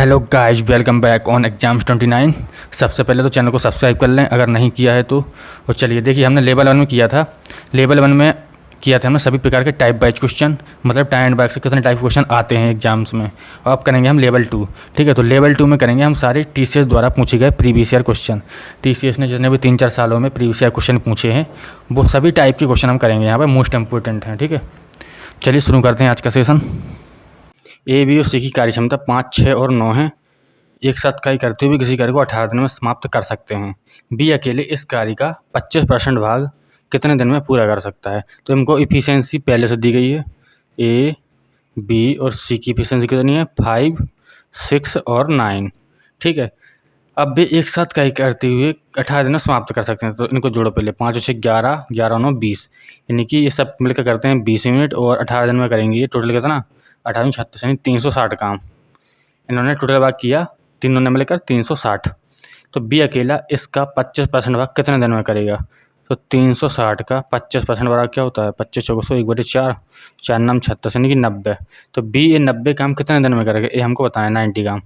Hello guys, welcome back on exams 29। सबसे पहले तो चैनल को सब्सक्राइब कर लें अगर नहीं किया है तो। और चलिए देखिए, हमने लेवल 1 में किया था। लेवल 1 में किया था हमने सभी प्रकार के टाइप वाइज क्वेश्चन, मतलब टाइम एंड बैक से कितने टाइप क्वेश्चन आते हैं एग्जाम्स में। और अब करेंगे हम लेवल 2। ठीक है, तो लेवल 2 में करेंगे हम सारे TCS द्वारा पूछे गए प्रीवियस ईयर क्वेश्चन। TCS ने जितने भी 3-4 सालों में प्रीवियस ईयर क्वेश्चन पूछे हैं वो सभी टाइप के क्वेश्चन हम करेंगे यहाँ पर, मोस्ट इंपॉर्टेंट हैं। ठीक है, चलिए शुरू करते हैं आज का सेशन। A, B और C की कार्यक्षमता 5, 6 और 9 है। एक साथ कार्य करते हुए किसी कार्य को 18 दिन में समाप्त कर सकते हैं। बी अकेले इस कार्य का 25% भाग कितने दिन में पूरा कर सकता है। तो इनको इफ़िशियंसी पहले से दी गई है। ए, बी और सी की इफ़िशियंसी कितनी है? 5, 6 और 9। ठीक है, अब वे एक साथ कार्य करते हुए 18 दिन में समाप्त कर सकते हैं। तो इनको जोड़ो पहले, 5 और 6 11, 11 और 9 20, यानी कि ये सब मिलकर करते हैं 20 यूनिट और 18 दिन में करेंगे। ये टोटल कितना? 18 36 यानी 360 काम इन्होंने टोटल भाग किया, तीनों ने मिलकर 360। तो बी अकेला इसका 25% भाग कितने दिन में करेगा? तो 360 का 25% भाग क्या होता है? 25 चौको 100, 1/4, 4 नाम 36 यानी कि 90। तो बी ये 90 काम कितने दिन में करेगा? ये हमको बताया 90 काम।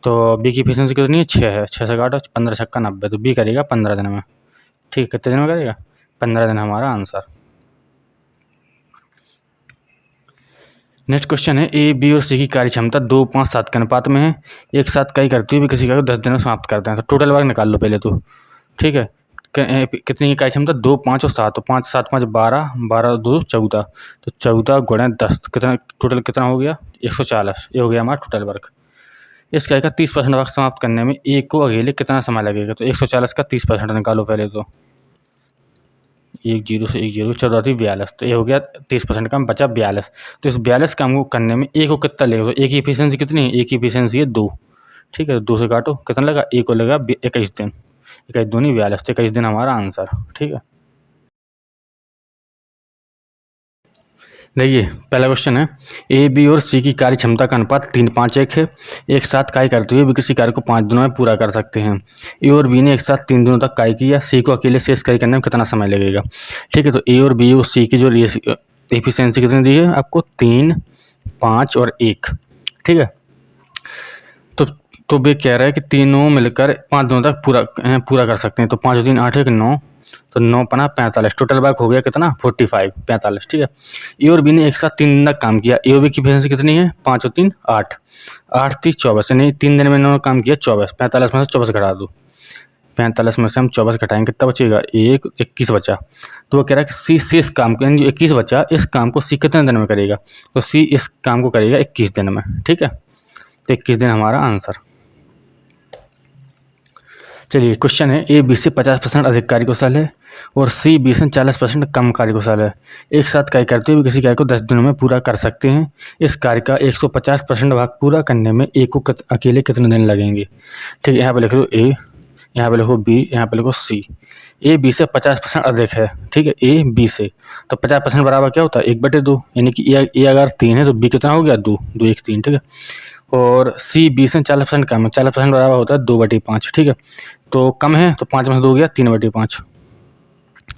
तो बी की एफिशिएंसी कितनी है? 6 है। 6 से काटो, 15 छक्का 90। तो बी करेगा 15 दिन में। ठीक, कितने दिन में करेगा? 15 दिन, हमारा आंसर। नेक्स्ट क्वेश्चन है, ए, बी और सी की कार्यक्षमता 2, 5, 7 के अनुपात में है। एक साथ कार्य करते हुए भी किसी कार्य को 10 दिन में समाप्त करते हैं। तो टोटल वर्क निकाल लो पहले तो। ठीक है, कितनी है कार्यक्षमता? 2, 5 और 7। तो 5, 7, 5 12, 12 2 14। तो 14 गुणा 10 कितना? टोटल कितना हो गया? 140। ये हो गया हमारा टोटल वर्क। इस कार्य का 30% वर्क समाप्त करने में ए को अकेले कितना समय लगेगा? तो 140 का 30% निकालो पहले तो। 1 0 से 1 0, 14 थी 42। तो ये हो गया 30% काम, बचा 42। तो इस 42 काम को करने में ए को कितना लगेगा? तो ए की एफिशिएंसी कितनी है? ए की एफिशिएंसी है 2। ठीक है, 2 से काटो, कितना लगा? ए को लगा 21 दिन। 21 दूनी 42, तो 21 दिन हमारा आंसर। ठीक है, देखिए पहला क्वेश्चन है, ए, बी और सी की कार्य क्षमता का अनुपात 3, 5, 1 है। एक साथ कार्य करते हुए भी किसी कार्य को 5 दिनों में पूरा कर सकते हैं। ए और बी ने एक साथ 3 दिनों तक कार्य किया, सी को अकेले शेष कार्य करने में कितना समय लगेगा? ठीक है, तो ए और बी और सी की जो एफिशिएंसी कितनी दी है आपको? 3, 5 और 1। ठीक है, तो वे कह रहा है कि तीनों मिलकर 5 दिनों तक पूरा कर सकते हैं। तो 5 दिन 8 1 9, तो 9 पना 45। टोटल वर्क हो गया कितना? 45, 45। ठीक है, ए और बी ने एक साथ 3 दिन तक काम किया। ए और बी की एफिशिएंसी कितनी है? 5 और 3 8, 8 3 24, यानी 3 दिन में इन्होंने काम किया 24। 45 में से 24 घटा दो, 45 में से हम 24 घटाएंगे, कितना बचेगा? 21 बचा। तो वो कह रहा है कि सी इस काम को, यानी जो 21 बचा, इस काम को सी कितने दिन में करेगा? तो सी इस काम को करेगा 21 दिन में। ठीक है, तो 21 दिन हमारा आंसर। चलिए क्वेश्चन है, ए बी से 50% अधिक कार्यकुशल है और सी बी से 40% कम कार्यकुशल है। एक साथ कार्य करते हुए किसी कार्य को 10 दिनों में पूरा कर सकते हैं। इस कार्य का 150% भाग पूरा करने में ए को अकेले कितने दिन लगेंगे? ठीक है, यहाँ पे लिख लो ए, यहाँ पे लिखो बी, यहाँ पे लिखो सी। ए बी से 50% अधिक है। ठीक है, ए बी से, तो 50% बराबर क्या होता है? 1/2, यानी कि ए अगर 3 है तो बी कितना हो गया? 2, 2 1 3। ठीक है, और सी बी से 40% कम है। 40% बराबर होता है 2/5। ठीक है, तो कम है तो 5 में से 2 गया, 3/5।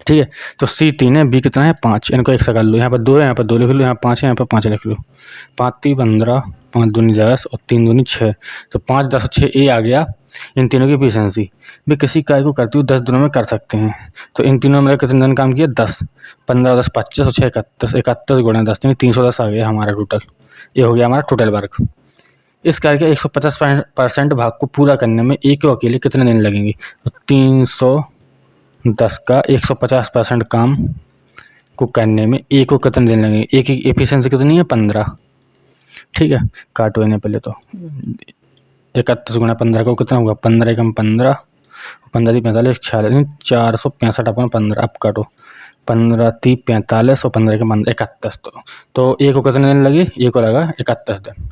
ठीक है, तो सी 3 है, बी कितना है? 5। इनको एक सा कर लो, यहाँ पर 2 है, यहाँ पर 2 लिख लो, यहाँ 5 है, यहाँ पर 5 लिख लो। 5 3 15, 5 दूनी 10 और 3 दूनी 6। तो 5 10 और 6 ए आ गया। इन तीनों की एफिशिएंसी भी किसी कार्य को करते हुए 10 दिनों में कर सकते हैं। तो इन तीनों में कितने दिन काम किया? 10, 15 10 25 और 6 31, 31 गुणा 10 यानी 310 आ गया हमारा टोटल। ये हो गया हमारा टोटल वर्क। इस कार्य के 150% भाग को पूरा करने में ए को अकेले कितने दिन लगेंगे? तो 310 का 150% काम को करने में ए को कितने दिन लगेंगे? ए की एफिशिएंसी कितनी है? 15। ठीक है, काटो इन्हें पहले तो। 31 गुणा 15 को कितना होगा? 15 एकम 15, 15 45 46, 465 अपन 15। अब काटो, 15 30 45 और 15 के 15 31। तो ए को कितने दिन लगे? ए को लगा 31 दिन।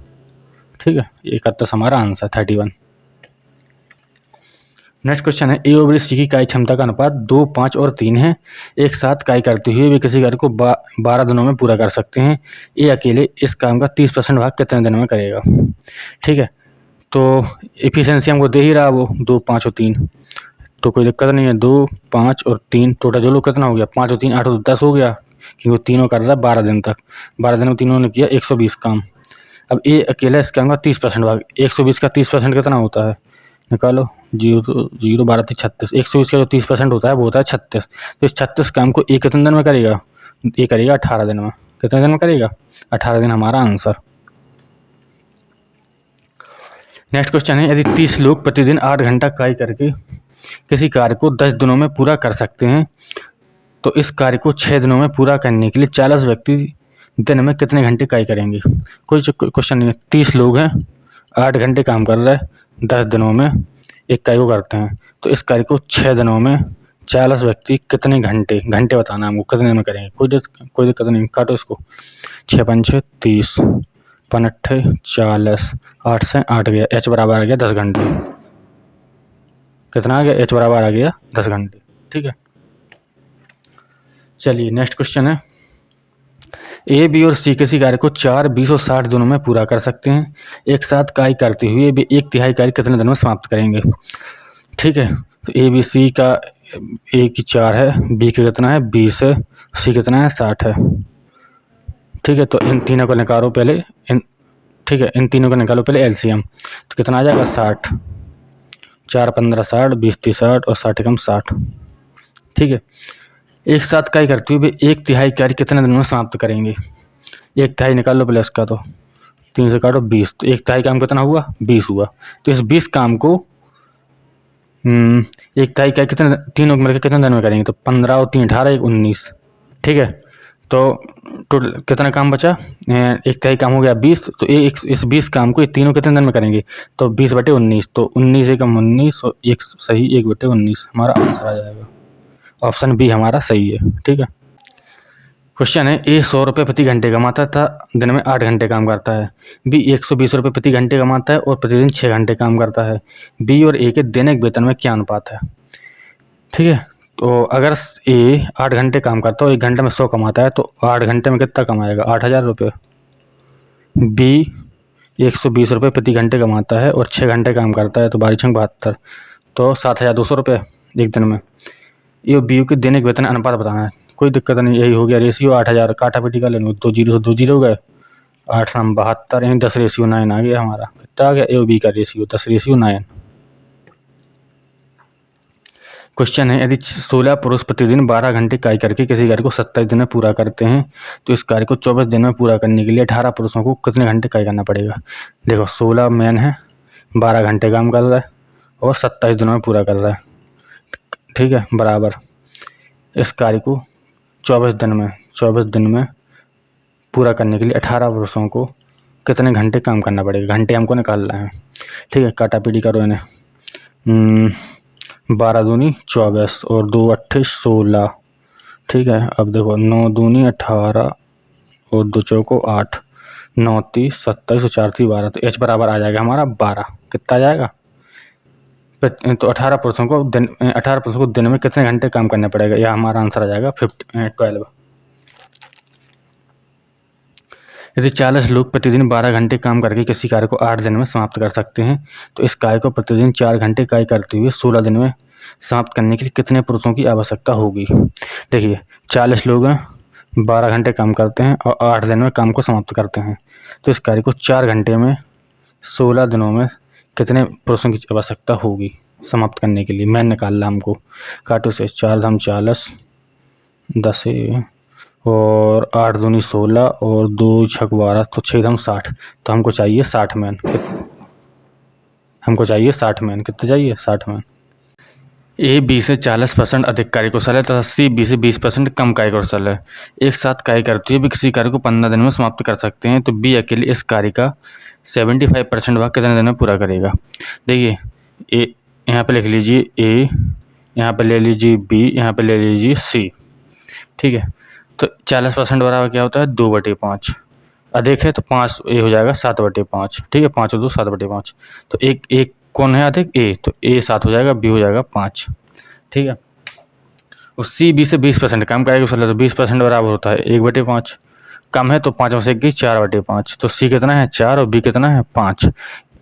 ठीक है, 31 हमारा आंसर, 31। नेक्स्ट क्वेश्चन है, ए और बी सी की कार्य क्षमता का अनुपात 2, 5 और 3 है। एक साथ कार्य करते हुए वे किसी कार्य को 12 दिनों में पूरा कर सकते हैं। ए अकेले इस काम का 30% भाग कितने दिन में करेगा? ठीक है, तो एफिशिएंसी हमको दे ही रहा वो 2, 5 और 3, तो कोई दिक्कत नहीं है। 2, 5 और 3 टोटल जो लोग कितना हो गया? 5 और 3 8 और 10 हो गया, क्योंकि तीनों कर रहा है 12 दिन तक। 12 दिन में तीनों ने किया 120 काम। अब ए अकेला इसका होगा 30% भाग 120 का 30% कितना होता है, निकालो। 0 0 12 36, 120 का जो 30% होता है वो होता है 36। तो इस 36 काम को ए कितने दिन में करेगा, ये करेगा 18 दिन में। कितने दिन में करेगा, 18 दिन, हमारा आंसर। नेक्स्ट क्वेश्चन है, यदि 30 लोग प्रतिदिन 8 घंटा कार्य करके किसी कार्य को 10 दिनों में पूरा कर सकते हैं, तो इस कार्य को 6 दिनों में पूरा करने के लिए 40 व्यक्ति दिन में कितने घंटे कार्य करेंगे। कोई क्वेश्चन नहीं है, 30 लोग हैं, 8 घंटे काम कर रहे हैं, 10 दिनों में एक कार्य को करते हैं, तो इस कार्य को 6 दिनों में 40 व्यक्ति कितने घंटे बताना हमको, कितने में करेंगे। कोई दिक्कत नहीं, काटो इसको। 6 पंचे 30, 5 40, 8 से 8 गया, एच बराबर आ गया 10 घंटे। कितना आ गया, एच बराबर आ गया 10 घंटे। ठीक है, चलिए नेक्स्ट क्वेश्चन है, ए बी और सी किसी कार्य को 4, 20 और 60 दिनों में पूरा कर सकते हैं। एक साथ कार्य करते हुए वे 1/3 कार्य कितने दिनों में समाप्त करेंगे। ठीक है, तो ए बी सी का, ए की 4 है, बी का कितना है 20 है, सी कितना है 60 है। ठीक है, तो इन तीनों को निकालो पहले, ठीक है, इन तीनों को निकालो पहले एलसीएम। तो कितना आ जाएगा 60, 4 15 60, 20 30 60 और 60 कम 60। ठीक है, एक साथ कार्य करते हुए 1/3 कार्य कितने दिन में समाप्त करेंगे। 1/3 निकाल लो पहले इसका, तो 3 से काटो 20, तो 1/3 काम कितना हुआ 20 हुआ। तो इस 20 काम को 1/3 कार्य कितने, तीनों मिलकर कितने दिन में करेंगे, तो 15 और 3 18 1 19। ठीक है, तो टोटल कितना काम बचा, 1/3 काम हो गया 20, तो इस 20 काम को ये तीनों कितने दिन में करेंगे, तो 20/19, तो 19 एकम 19 और 1 सही 1/19 हमारा आंसर आ जाएगा। ऑप्शन बी हमारा सही है। ठीक है, क्वेश्चन है, ए 100 रुपये प्रति घंटे कमाता था, दिन में 8 घंटे काम करता है। बी 120 रुपये प्रति घंटे कमाता है और प्रतिदिन 6 घंटे काम करता है। बी और ए के दैनिक वेतन में क्या अनुपात है। ठीक है, तो अगर ए 8 घंटे काम करता है और 1 घंटे में 100 कमाता है, तो 8 घंटे में कितना कमाएगा, 8000 रुपये। बी 120 रुपये प्रति घंटे कमाता है और 6 घंटे काम करता है, तो 12×72, तो 7200 रुपये एक दिन में। ये बी के दैनिक वेतन अनुपात बताना है। कोई दिक्कत नहीं, यही हो गया रेशियो 8000, काटा पीटी का लेंगे, 2 0 से 2 0 हो गए, 8 9 72, यानी 10:9 आ गया हमारा। कितना आ गया, ए बी का रेशियो 10:9। क्वेश्चन है, यदि 16 पुरुष प्रतिदिन 12 घंटे कार्य करके किसी कार्य को 27 दिन में पूरा करते हैं, तो इस कार्य को 24 दिन में पूरा करने के लिए 18 पुरुषों को कितने घंटे कार्य करना पड़ेगा। देखो 16 मैन है, 12 घंटे काम कर रहा है और 27 दिनों में पूरा कर रहा है। ठीक है, बराबर इस कार्य को 24 दिन में पूरा करने के लिए 18 पुरुषों को कितने घंटे काम करना पड़ेगा, घंटे हमको निकालना है। ठीक है, काटा पीटी करो इन्हें, 12 दूनी 24 और 2 8 16। ठीक है, अब देखो 9 दूनी 18 और 2 चौको 8, 9 30 27 और 4 30 12, तो एच बराबर आ जाएगा हमारा 12। कितना आ जाएगा, तो 18 पुरुषों को दिन में कितने घंटे काम करने पड़ेगा, यह हमारा आंसर आ जाएगा 12। यदि 40 लोग प्रतिदिन 12 घंटे काम करके किसी कार्य को 8 दिन में समाप्त कर सकते हैं, तो इस कार्य को प्रतिदिन 4 घंटे कार्य करते हुए 16 दिन में समाप्त करने के लिए कितने पुरुषों की आवश्यकता होगी। देखिए 40 लोग हैं, 12 घंटे काम करते हैं और 8 दिन में काम को समाप्त करते हैं, तो इस कार्य को 4 घंटे में 16 दिनों में कितने पुरुषों की आवश्यकता होगी समाप्त करने के लिए। मैंने निकाला हमको, काटो से 4 धाम 40, 10 और 8 दूनी 16 और 2 छक 12, तो 6 धाम 60, तो हमको चाहिए 60 मैन। कितने चाहिए 60 मैन। ए बी से 40% अधिक कार्यकुशल है तथा सी बी से 20% कम कार्यकुशल है। एक साथ कार्य करते हुए भी किसी कार्य को 15 दिन में समाप्त कर सकते हैं, तो बी अकेले इस कार्य का 75% भाग कितने दिन में पूरा करेगा। देखिए ए यहाँ पे लिख लीजिए ए, यहाँ पे ले लीजिए बी, यहाँ पे ले लीजिए सी। ठीक है, तो 40% बराबर क्या होता है 2/5, अधिक है तो 5 ए हो जाएगा 7/5। ठीक है, 5 और 2 7/5, तो एक कौन है अधिक, ए, तो ए 7 हो जाएगा, बी हो जाएगा 5। ठीक है, और सी बी से 20% कम करेगा, तो 20% बराबर होता है 1/5, कम है तो 5 में से 1 गई 4/5, तो सी कितना है 4 और बी कितना है 5।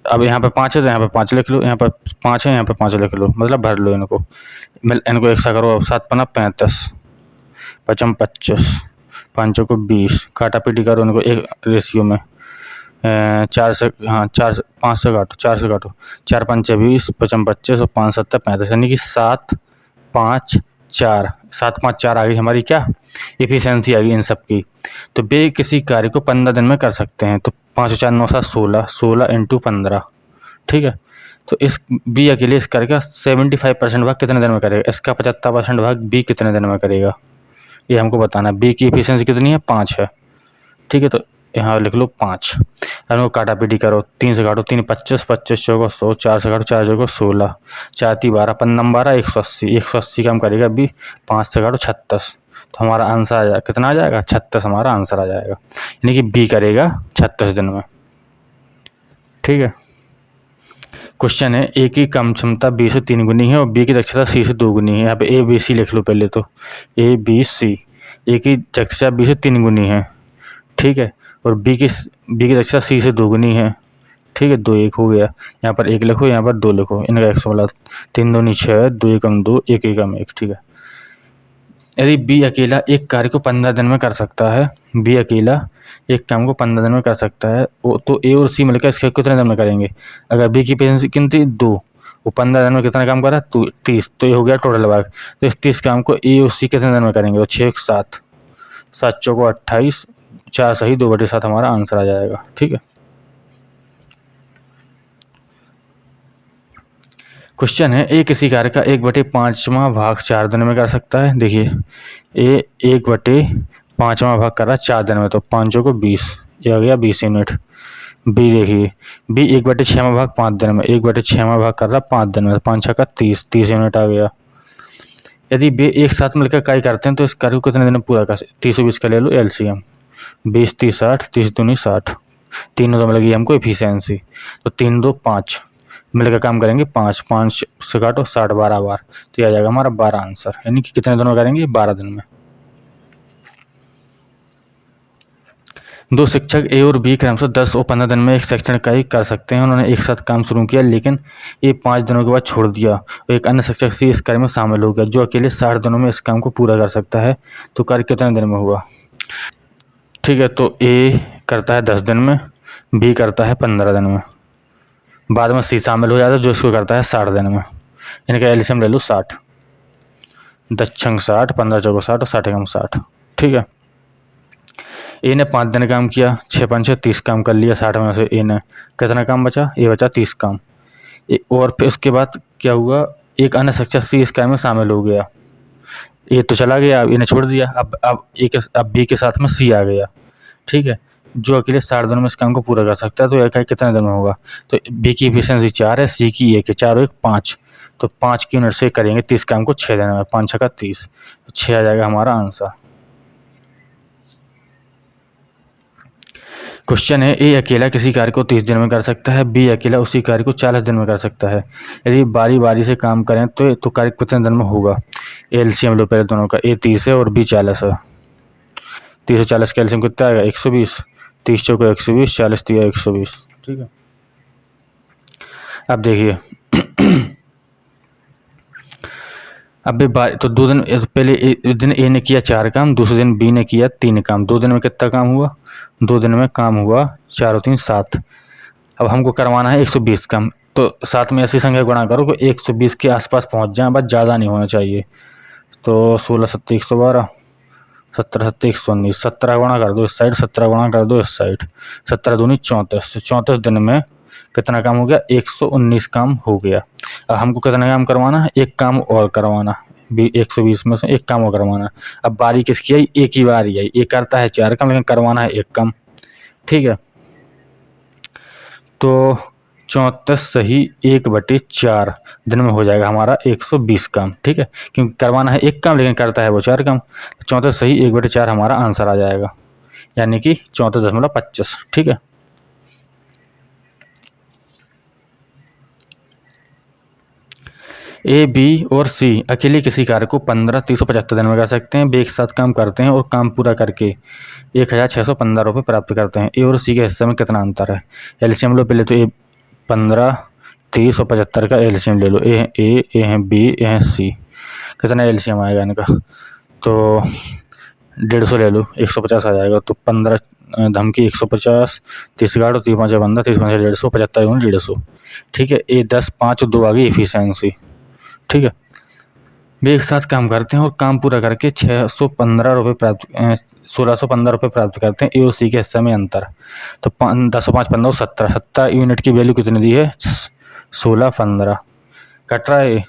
अब यहाँ पे 5 है तो यहाँ पे 5 लिख लो, यहाँ पर 5 है यहाँ पे 5 लिख लो, मतलब भर लो इनको एक सा करो। 7 पन्ना 35, 5 25, 5 को 20, काटा पीटी करो इनको एक रेशियो में, 4 से, हाँ 4 से 5 से काटो, 4 से काटो, 4 पंचे 20, 55 25 और 5 7 35, यानी कि 7 5 4, 7 5 4 आ गई हमारी क्या एफिशिएंसी आ गई इन सब की। तो वे किसी कार्य को 15 दिन में कर सकते हैं। तो 5 4 9 7 16, 16 इंटू 15, ठीक है। तो इस बी अकेले इस कार्य का 75% भाग कितने दिन में करेगा, इसका 75% भाग बी कितने दिन में करेगा, ये हमको बताना है। बी की एफिशिएंसी कितनी है, 5 है, ठीक है। तो यहाँ लिख लो 5। अब इनको काटा पीटी करो, 3 से काटो, 3 25, 25 चौको 100, 4 से काटो, 4 चौको 16, 4 3 12, 15 12, 180, 180 कम करेगा बी, 5 से काटो 36। तो हमारा आंसर आ जाएगा, कितना आ जाएगा, 36 हमारा आंसर आ जाएगा, यानी कि बी करेगा 36 दिन में, ठीक है। क्वेश्चन है ए की कम क्षमता बी से 3 गुनी है और बी की दक्षता सी से 2 गुनी है। यहाँ पे ए बी सी लिख लो पहले तो, ए बी सी। ए की दक्षता बी से 3 गुनी है, ठीक है, और बी की दक्षता सी से 2 गुनी है, ठीक है। 2 1 हो गया, यहाँ पर 1 लिखो, यहाँ पर 2 लिखो, इनका 100 3 2 6, 2 1 2, 1 1 1, ठीक है। यदि बी अकेला एक कार्य को 15 दिन में कर सकता है, बी अकेला एक काम को 15 दिन में कर सकता है, तो ए और सी मिलकर इसके कितने दिन में करेंगे। अगर बी की एफिशिएंसी कितनी 2, वो 15 दिन में कितना काम कर रहा है, तो 30, तो ये हो गया टोटल भाग। तो इस 30 काम को ए और सी कितने दिन में करेंगे, तो 6 7, 7 चौको 28, 4 सही 2/7 हमारा आंसर आ जाएगा, ठीक है। क्वेश्चन है ए किसी कार्य का 1/5वां भाग 4 दिन में कर सकता है। देखिए ए 1/5वां भाग कर रहा है 4 दिन में, तो 5 को 20, ये आ गया 20 यूनिट। बी देखिए, बी 1/6वां भाग 5 दिन में, 1/6वां भाग कर रहा है 5 दिन में, 5 6 30, 30 यूनिट आ गया। यदि बे एक साथ मिलकर कार्य करते हैं तो इस कार्य को कितने दिन में पूरा कर सकते, 30 20 का ले लो एलसीएम, 20 30 60, 30 दूनी 60, तीनों तो मिल गई हमको एफिशिएंसी, तो 3 2 5 मिलकर काम करेंगे 5 5 से काटो 60 12 बार, तो ये आ जाएगा हमारा 12 आंसर, यानी कि कितने दिनों में करेंगे, 12 दिन में। दो शिक्षक ए और बी क्रमशः 10 और 15 दिन में एक शैक्षणिक कार्य कर सकते हैं। उन्होंने एक साथ काम शुरू किया, लेकिन ए 5 दिनों के बाद छोड़ दिया और एक अन्य शिक्षक सी इस कार्य में शामिल हो गया, जो अकेले 60 दिनों में इस काम को पूरा कर सकता है। तो कार्य कितने दिन में हुआ, ठीक है। तो ए करता है 10 दिन में, बी करता है 15 दिन में, बाद में सी शामिल हो जाता है जो इसको करता है 60 दिन में। इनका एलसीएम ले लो 60, 10 छंग 60, 15 चौको 60 और 60 एकम 60, ठीक है। ए ने 5 दिन काम किया, 6 5 30 काम कर लिया, 60 में से ए ने कितना काम बचा, ये बचा 30 काम। और फिर उसके बाद क्या हुआ, एक अन्य शिक्षक सी इस कार्य में शामिल हो गया, ए तो चला गया, अब इन्हें छोड़ दिया, अब बी के साथ में सी आ गया, ठीक है, जो अकेले 60 दिनों में इस काम को पूरा कर सकता है। तो यह कितने दिन में होगा, तो बी की एफिशिएंसी 4 है, सी की 1 है, 4 और 1 5, तो 5 की यूनिट से करेंगे 30 काम को 6 दिन में, 5 6 का 30, तो 6 आ जाएगा हमारा आंसर। क्वेश्चन है ए अकेला किसी कार्य को 30 दिन में कर सकता है, बी अकेला उसी कार्य को 40 दिन में कर सकता है। यदि बारी बारी से काम करें तो कार्य कितने दिन में होगा। एलसीएम लो पहले दोनों का, ए 30 है और बी 40 है, 30 और 40 का एलसीएम कितना आएगा 120, 30 चौको 120, 40 दिया 120, ठीक है। अब देखिए अब तो 2 दिन, पहले एक दिन ए ने किया 4 काम, दूसरे दिन बी ने किया 3 काम, 2 दिन में कितना काम हुआ, 2 दिन में काम हुआ 4 और 3 7। अब हमको करवाना है 120 काम, तो 7 में ऐसी संख्या गुणा करो कि 120 के आसपास पहुंच जाए, बस ज़्यादा नहीं होना चाहिए। तो 16 7 112, 17 7 119, 17 गुणा कर दो इस साइड, 17 गुणा कर दो इस साइड, 17 दूनी 34, 34 दिन में कितना काम हो गया, 119 काम हो गया। अब हमको कितना काम करवाना है, एक काम और करवाना, 120 में से एक काम और करवाना। अब बारी किसकी आई, एक ही बारी आई, एक करता है 4 काम लेकिन करवाना है 1 काम, ठीक है। तो 34 सही 1/4 दिन में हो जाएगा हमारा 120 काम, ठीक है, क्योंकि करवाना है 1 काम लेकिन करता है वो 4 काम। 34 सही 1/4 हमारा आंसर आ जाएगा, यानी कि 34.25, ठीक है। ए बी और सी अकेले किसी कार्य को 15 375 दिन में कर सकते हैं। वे एक साथ काम करते हैं और काम पूरा करके 1615 रुपये प्राप्त करते हैं। ए और सी के हिस्से में कितना अंतर है, एलसीएम लो पहले तो, ए 15 30 और 75 का एलसीएम ले लो, ए है बी, ए है सी, कितना एलसीएम आएगा इनका, तो 150 ले लो, 150 आ जाएगा। तो 15 धमकी 150, 30 गार्ड, 30 5 बंदा, 30 5 150, 75 150। ठीक है, ये 10 5 2 आ गई एफिशिएंसी। ठीक है, वे एक साथ काम करते हैं और काम पूरा करके 1615 रुपये प्राप्त करते हैं। एओसी के हिस्से में अंतर, तो 10 5 15 17 यूनिट की वैल्यू कितनी दी है? 1615 कट रहा है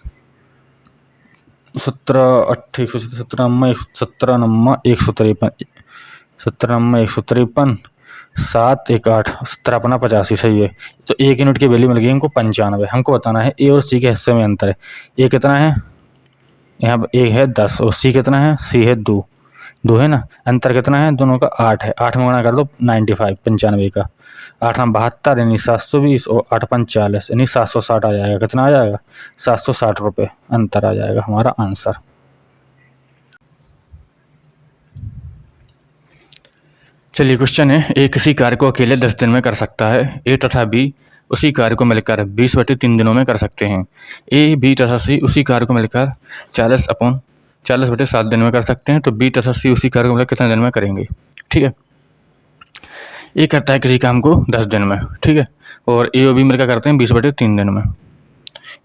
17 8 17 9 153 7 1 8 17 अपना 85 सही है। तो एक यूनिट की वैल्यू मिल गई हमको 95। हमको बताना है ए और सी के हिस्से में अंतर है। ए कितना है? यहाँ पर ए है 10 और सी कितना है? सी है 2 है ना। अंतर कितना है दोनों का? 8 है। 8 में गुणा कर दो 95 95 का, 8 में 72 यानी 720 और 8 5 40 यानी 760 आ जाएगा। कितना आ जाएगा? 760 रुपये अंतर आ जाएगा हमारा आंसर। चलिए क्वेश्चन है, ए किसी कार्य को अकेले 10 दिन में कर सकता है। ए तथा बी उसी कार्य को मिलकर 20/3 दिनों में कर सकते हैं। ए बी तथा सी उसी कार्य को मिलकर 40/7 दिन में कर सकते हैं। तो बी तथा सी उसी कार्य को मिलकर कितने दिन में करेंगे? ठीक है, ए करता है किसी काम को 10 दिन में, ठीक है, और ए और बी मिलकर करते हैं 20/3 दिन में।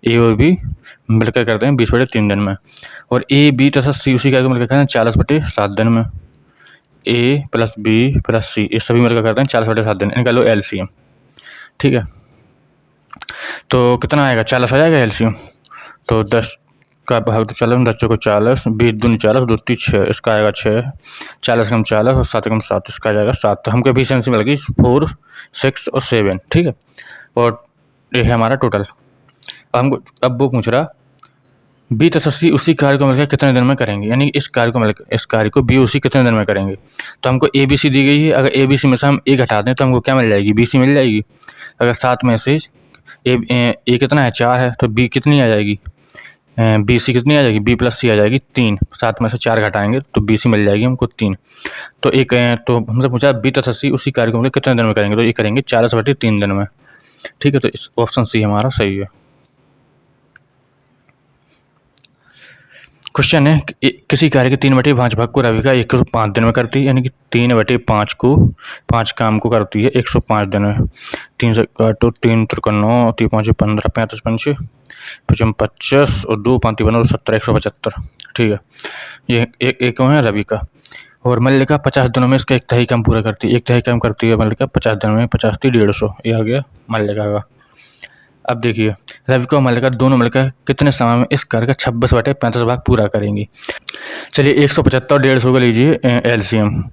ए और बी मिलकर करते हैं 20/3 दिन में, और ए बी तथा सी उसी कार्य को मिलकर करते हैं 40/7 दिन में। ए प्लस बी प्लस सी ये सभी मिलकर करते हैं 40/7 दिन। इनका लो एलसीएम। ठीक है, तो कितना आएगा? 40 आ जाएगा एलसीएम। तो 10 का भाग तो 40, 10 को 40, 20 दूनी 40, 2 3 6, इसका आएगा 6, 40 कम 40 और 7 कम 7, इसका आ जाएगा 7। तो हमको एफिशिएंसी मिल गई 4 6 और 7। ठीक है, और ये है हमारा टोटल। अब वो पूछ रहा बी तथा सी उसी कार्य को मिलकर कितने दिन में करेंगे, यानी इस कार्य को बी उसी कितने दिन में करेंगे। तो हमको ए बी सी दी गई है। अगर ए बी सी में से हम ए घटा दें तो हमको क्या मिल जाएगी? बी सी मिल जाएगी। अगर 7 में से ए कितना है? 4 है, तो बी कितनी आ जाएगी? बी सी कितनी आ जाएगी? बी प्लस सी आ जाएगी 3। 7 में से 4 घटाएंगे तो बी सी मिल जाएगी हमको 3। तो तो हमसे पूछा बी तथा सी उसी कार्य को मिलकर कितने दिन में करेंगे, तो ये करेंगे 40/3 दिन में। ठीक है, तो इस ऑप्शन सी हमारा सही है। क्वेश्चन है, किसी कार्य के 3/5 भाग को रविका 105 दिन में करती है, यानी कि 3/5 को 5 काम को करती है 105 दिन में। 3 से काटो, 3 त्रिक 9, 3 5 15, 35 5 25 और 2 5 15 17 175। ठीक है, ये एक है रविका, और मल्लिका 50 दिनों में इसका 1/3 काम पूरा करती है। 1/3 काम करती है मल्लिका 50 दिनों में। 50 थी 150, ये आ गया मल्लिका का। अब देखिए, रविका और मल्लिका दोनों मिलकर कितने समय में इस कार्य का 26/35 भाग पूरा करेंगी। चलिए 175 और 150 का लीजिए एलसीएम।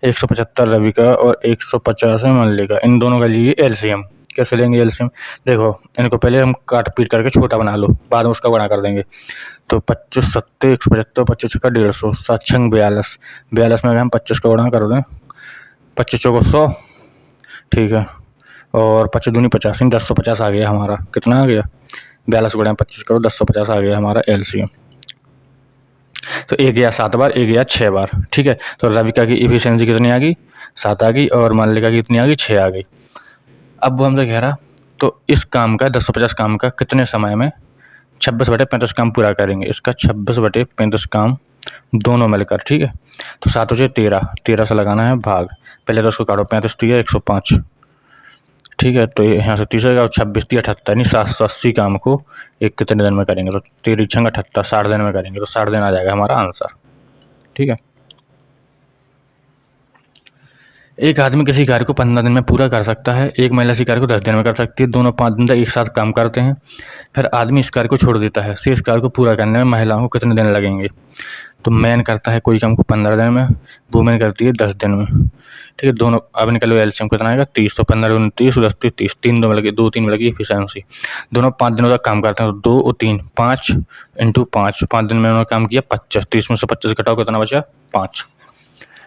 175 रविका और 150 है मल्लिका, इन दोनों का लीजिए एलसीएम। कैसे लेंगे एलसीएम? देखो, इनको पहले हम काट पीट करके छोटा बना लो, बाद में उसका गुणा कर देंगे। तो 25 7 175, 25 का 150, 7 6 42, 42 में अगर हम 25 का गुणा कर दें, 25 चौको 100। ठीक है, और 25 दूनी 50, 1050 आ गया हमारा। कितना आ गया? 42 गुणा 25 करो, 1050 आ गया हमारा एलसीएम। तो एक गया 7 बार, एक गया 6 बार। ठीक है, तो रविका की एफिशिएंसी कितनी आ गई? 7 आ गई, और मल्लिका की कितनी आ गई? 6 आ गई। अब वो हमसे कह रहा तो इस काम का 1050 काम का कितने समय में 26/35 काम पूरा करेंगे। इसका 26/35 काम दोनों मिलकर। ठीक है, तो 7 से 13 से लगाना है भाग। पहले तो उसको काटो, 35 दिया 105। ठीक है, तो यहाँ से 30 और 26 78, यानी 780 काम को एक कितने दिन में करेंगे? तो 13 6 78, 60 दिन में करेंगे। तो 60 दिन आ जाएगा हमारा आंसर। ठीक है, एक आदमी किसी कार्य को 15 दिन में पूरा कर सकता है। एक महिला इसी कार्य को 10 दिन में कर सकती है। दोनों 5 दिन तक एक साथ काम करते हैं, फिर आदमी इस कार्य को छोड़ देता है। शेष कार्य को पूरा करने में महिलाओं को कितने दिन लगेंगे? तो मैन करता है कोई काम को 15 दिन में, वुमेन करती है 10 दिन में। ठीक है, दोनों अब निकलो एलसीएम कितना आएगा? 30। तो 15 29 10 30, 3 2 मिल गई, 2 3 मिल गई एफिशिएंसी। दोनों 5 दिनों तक काम करते हैं, तो 2 और 3 5 × 5, 5 दिन में उन्होंने काम किया 25। 30 में से 25 घटाओ, कितना बचा? 5।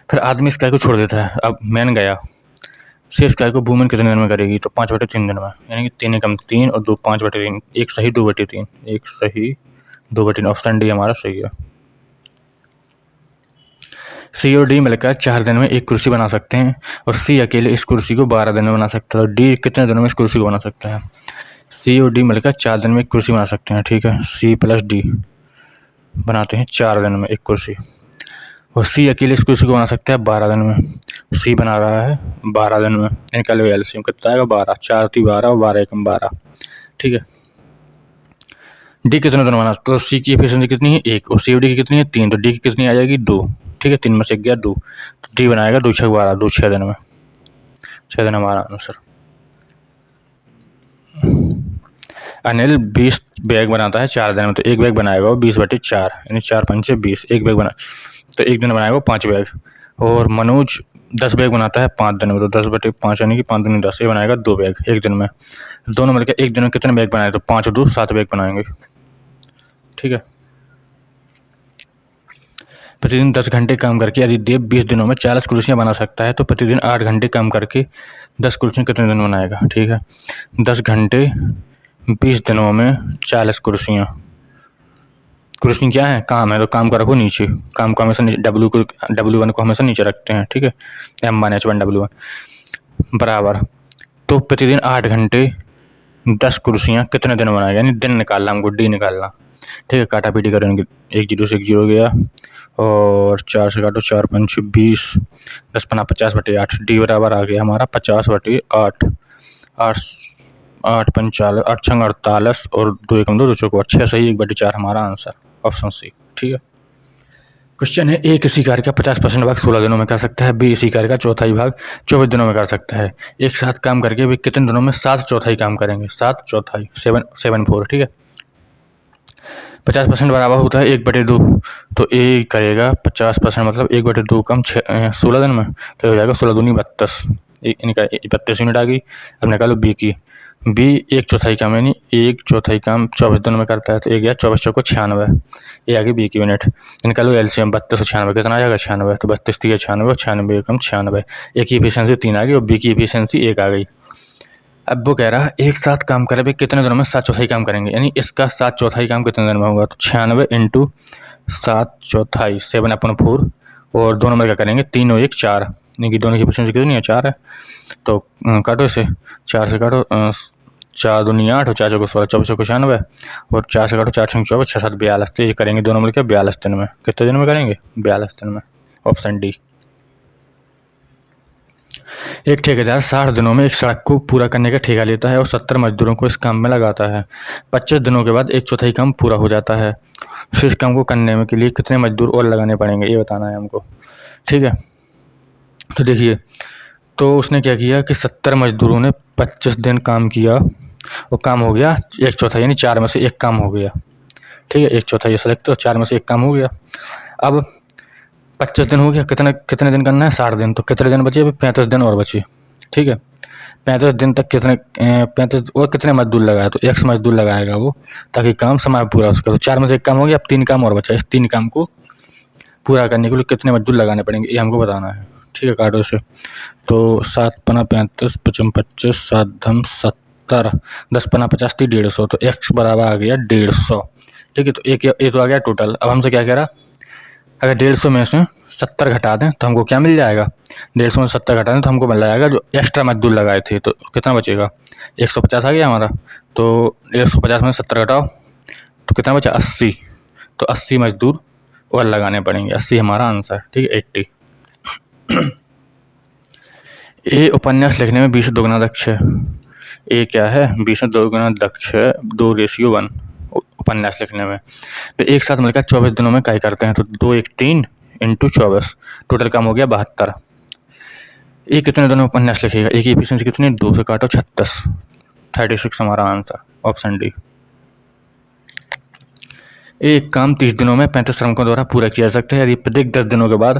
फिर आदमी इस कार्य को छोड़ देता है। अब मैन गया, शेष कार्य को वुमेन कितने दिन में करेगी? तो 5/3 दिन में, यानी कि 3 कम 3 और 2 5/3, 1 सही 2/3, 1 सही 2/3। ऑप्शन डी हमारा सही है। सी और डी मिलकर 4 दिन में एक कुर्सी बना सकते हैं, और सी अकेले इस कुर्सी को 12 दिन में बना सकता है। तो डी कितने दिनों में इस कुर्सी को बना सकता है? सी और डी मिलकर 4 दिन में एक कुर्सी बना सकते हैं। ठीक है, सी प्लस डी बनाते हैं 4 दिन में एक कुर्सी। और सी अकेले इस कुर्सी को बना सकता है 12 दिन में। सी बना रहा है 12 दिन में। निकालो एलसीएम कितना आएगा 12, 4 × 12 और 12 × 12, ठीक है। डी कितने दिन बना, तो सी की एफिशिएंसी कितनी है 1 और सी डी की कितनी है 3, तो डी की कितनी आ जाएगी 2, ठीक है। 3 में से गया 2, तो डी बनाएगा 2 × 6 = 12, 2 6 दिन में, 6 दिन हमारा आंसर। अनिल 20 बैग बनाता है 4 दिन में, तो एक बैग बनाएगा वो 20/4 यानी 4 × 5 = 20, एक बैग बना तो एक दिन बनाएगा 5 बैग। और मनोज 10 बैग बनाता है 5 दिन में, तो 10/5 यानी कि 5 दूनी 10, ये बनाएगा 2 बैग एक दिन में। दोनों मिलकर एक दिन में कितने बैग बनाए, तो 5 और 2 7 बैग बनाएंगे, ठीक है। प्रतिदिन 10 घंटे काम करके यदि देव 20 दिनों में 40 कुर्सियाँ बना सकता है, तो प्रतिदिन 8 घंटे काम करके 10 कुर्सियाँ कितने दिन बनाएगा, ठीक है। 10 घंटे 20 दिनों में 40 कुर्सियाँ। कुर्सी क्या है, काम है, तो काम का रखो नीचे, काम को हमेशा W1 को हमेशा नीचे रखते हैं, ठीक है। M-1 W1 बराबर, तो प्रतिदिन 8 घंटे 10 कुर्सियाँ कितने दिन बनाएगा, यानी दिन निकालना हमको, डी निकालना, ठीक है। काटा पीटी करेंगे, 1 0 से 1 0 गया और 4 से काटो, 4 × 5 = 20, 10 × 5 = 50/8, डी बराबर आ गया हमारा 50/8, 8 × 5 = 40, 8 × 6 = 48 और 2 × 2 = 2 चौको 6 सही, 1/4 हमारा आंसर, ऑप्शन सी, ठीक है। क्वेश्चन है, ए किसी कार्य का 50% भाग 16 दिनों में कर सकता है, बी इसी कार्य का चौथाई भाग 24 दिनों में कर सकता है। एक साथ काम करके वे कितने दिनों में 7 चौथाई काम करेंगे, 7 चौथाई 7/4, ठीक है। 50% बराबर होता है 1/2, तो ए करेगा 50% मतलब 1/2 कम 16 दिन में, तो हो जाएगा 16 दूनी 32, इनका 32 यूनिट आ गई। अब निकालो बी की, बी 1/4 काम यानी 1/4 काम 24 दिनों में करता है, तो 1 गया 24 × 4 = 96, ये आ गई बी की यूनिट। निकालो एलसीएम, 32 और 96 कितना आ जाएगा 96, तो 32 × 96 और 96 कम 96, ए की एफिशिएंसी 3 आ गई और बी की एफिशिएंसी 1 आ गई। अब वो कह रहा है एक साथ काम करे भाई कितने दिनों में 7 चौथाई काम करेंगे, यानी इसका 7 चौथाई काम कितने दिन में होगा, तो 96 × 7 चौथाई 7/4 और दोनों में क्या करेंगे 3 और 1 4, यानी कि दोनों की एफिशिएंसी कितनी है 4 है, तो काटो इसे, 4 से काटो 4 दूनी 8 और 4 चौको 16, 24 चौको 96 और 4 से काटो 4 × 6 = 24, 6 7 42, तो ये करेंगे दोनों मिलकर 42 दिन में। कितने दिन में करेंगे 42 दिन में, ऑप्शन डी। एक ठेकेदार 60 दिनों में एक सड़क को पूरा करने का ठेका लेता है और 70 मजदूरों को इस काम में लगाता है। 25 दिनों के बाद 1/4 काम पूरा हो जाता है। इस काम को करने में के लिए कितने मजदूर और लगाने पड़ेंगे, ये बताना है हमको, ठीक है। तो देखिए, तो उसने क्या किया कि 70 मजदूरों ने 25 दिन काम किया और काम हो गया 1/4, यानी 4 में से 1 काम हो गया, ठीक है। 1/4 ऐसा लिखते हो, 4 में से 1 काम हो गया। अब 25 दिन हो गया, कितने दिन करना है 60 दिन, तो कितने दिन बचे, अभी 35 दिन और बचे, ठीक है। 35 दिन तक कितने 35 और कितने मजदूर लगाए, तो x मजदूर लगाएगा वो, ताकि काम समय पूरा हो सके। तो 4 में से 1 काम हो गया, अब 3 काम और बचा, इस 3 काम को पूरा करने के लिए कितने मजदूर लगाने पड़ेंगे, ये हमको बताना है, ठीक है। काटो से, तो 7 × 5 = 35, 5 × 25 7 × 70, 10 × 50 = 150, तो x बराबर आ गया 150, ठीक है। तो ये तो आ गया टोटल। अब हमसे क्या कह रहा, अगर 150 में से 70 घटा दें तो हमको क्या मिल जाएगा, 150 में 70 घटा दें तो हमको मिल जाएगा जो एक्स्ट्रा मजदूर लगाए थे, तो कितना बचेगा 150 आ गया हमारा, तो 150 में 70 घटाओ तो कितना बचा 80, तो 80 मजदूर और लगाने पड़ेंगे, 80 हमारा आंसर, ठीक है 80। ए उपन्यास लिखने में 20 दुगना दक्ष है। ए क्या है 20 दुगना दक्ष है, 2:1 उपन्यास लिखने में। तो एक साथ मिलकर 24 दिनों में क्या करते हैं, तो 2 1 3 × 24, टोटल काम हो गया 72। ये कितने दिनों में उपन्यास लिखेगा, एक की एफिशिएंसी कितनी, 2 से काटो 36, 36 हमारा आंसर, ऑप्शन डी। एक काम 30 दिनों में 35 श्रमिकों द्वारा पूरा किया जा सकता है। यदि प्रत्येक 10 दिनों के बाद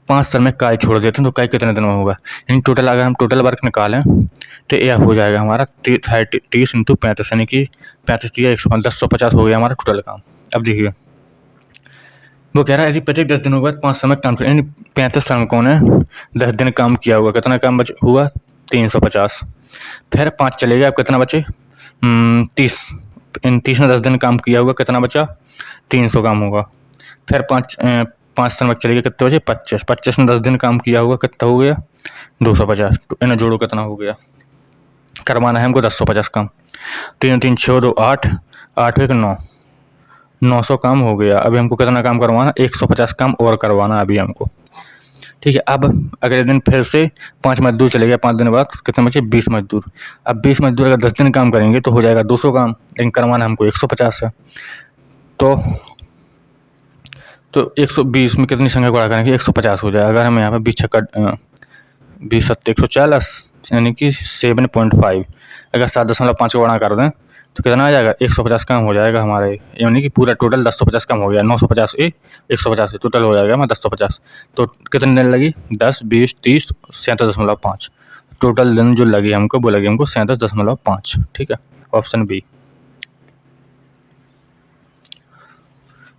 5 श्रमिक कार्य छोड़ देते हैं तो कार्य कितने दिनों में होगा, यानी टोटल अगर हम टोटल वर्क निकालें तो यह हो जाएगा हमारा 30 × 35, यानी कि 35 × 150 हो गया हमारा टोटल काम। अब देखिए वो कह रहा है यदि प्रत्येक 10 दिनों के बाद 5 श्रमिक काम करें, यानी 35 श्रमिकों ने 10 दिन काम किया हुआ, कितना काम हुआ 350, फिर 5 चले गए, अब कितना बचे 30, इन 30 ने 10 दिन काम किया हुआ, कितना बचा 300 काम होगा, फिर 5 श्रमिक चले गए, कितने बचे 25, 25 ने 10 दिन काम किया हुआ, कितना हो गया 250, तो इन्हें जोड़ो कितना हो गया, करवाना है हमको 1050 काम, 3 3 6 2 8 8 1 9 900 काम हो गया, अभी हमको कितना काम करवाना, 150 काम और करवाना अभी हमको। ठीक है, अब अगले दिन फिर से 5 मजदूर चले गए, 5 दिन बाद कितने बचे, 20 मजदूर। अब 20 मजदूर अगर 10 दिन काम करेंगे तो हो जाएगा 200 काम, लेकिन करवाना हमको 150 है। तो 120 में कितनी संख्या गुणा करेंगे, 150 हो जाएगा। अगर हम यहाँ पर 20 छक्का 20 सत्ते 140 यानी कि 7.5, अगर 7.5 गुणा कर दें तो कितना आ जाएगा, 150 काम हो जाएगा हमारे, यानी कि पूरा टोटल 1050 काम हो गया। 950 150 टोटल हो जाएगा हमारा 1050। तो कितने दिन लगी, 10 20 30 37.5, टोटल दिन जो लगी हमको वो लगी हमको 37.5। ठीक है, ऑप्शन बी।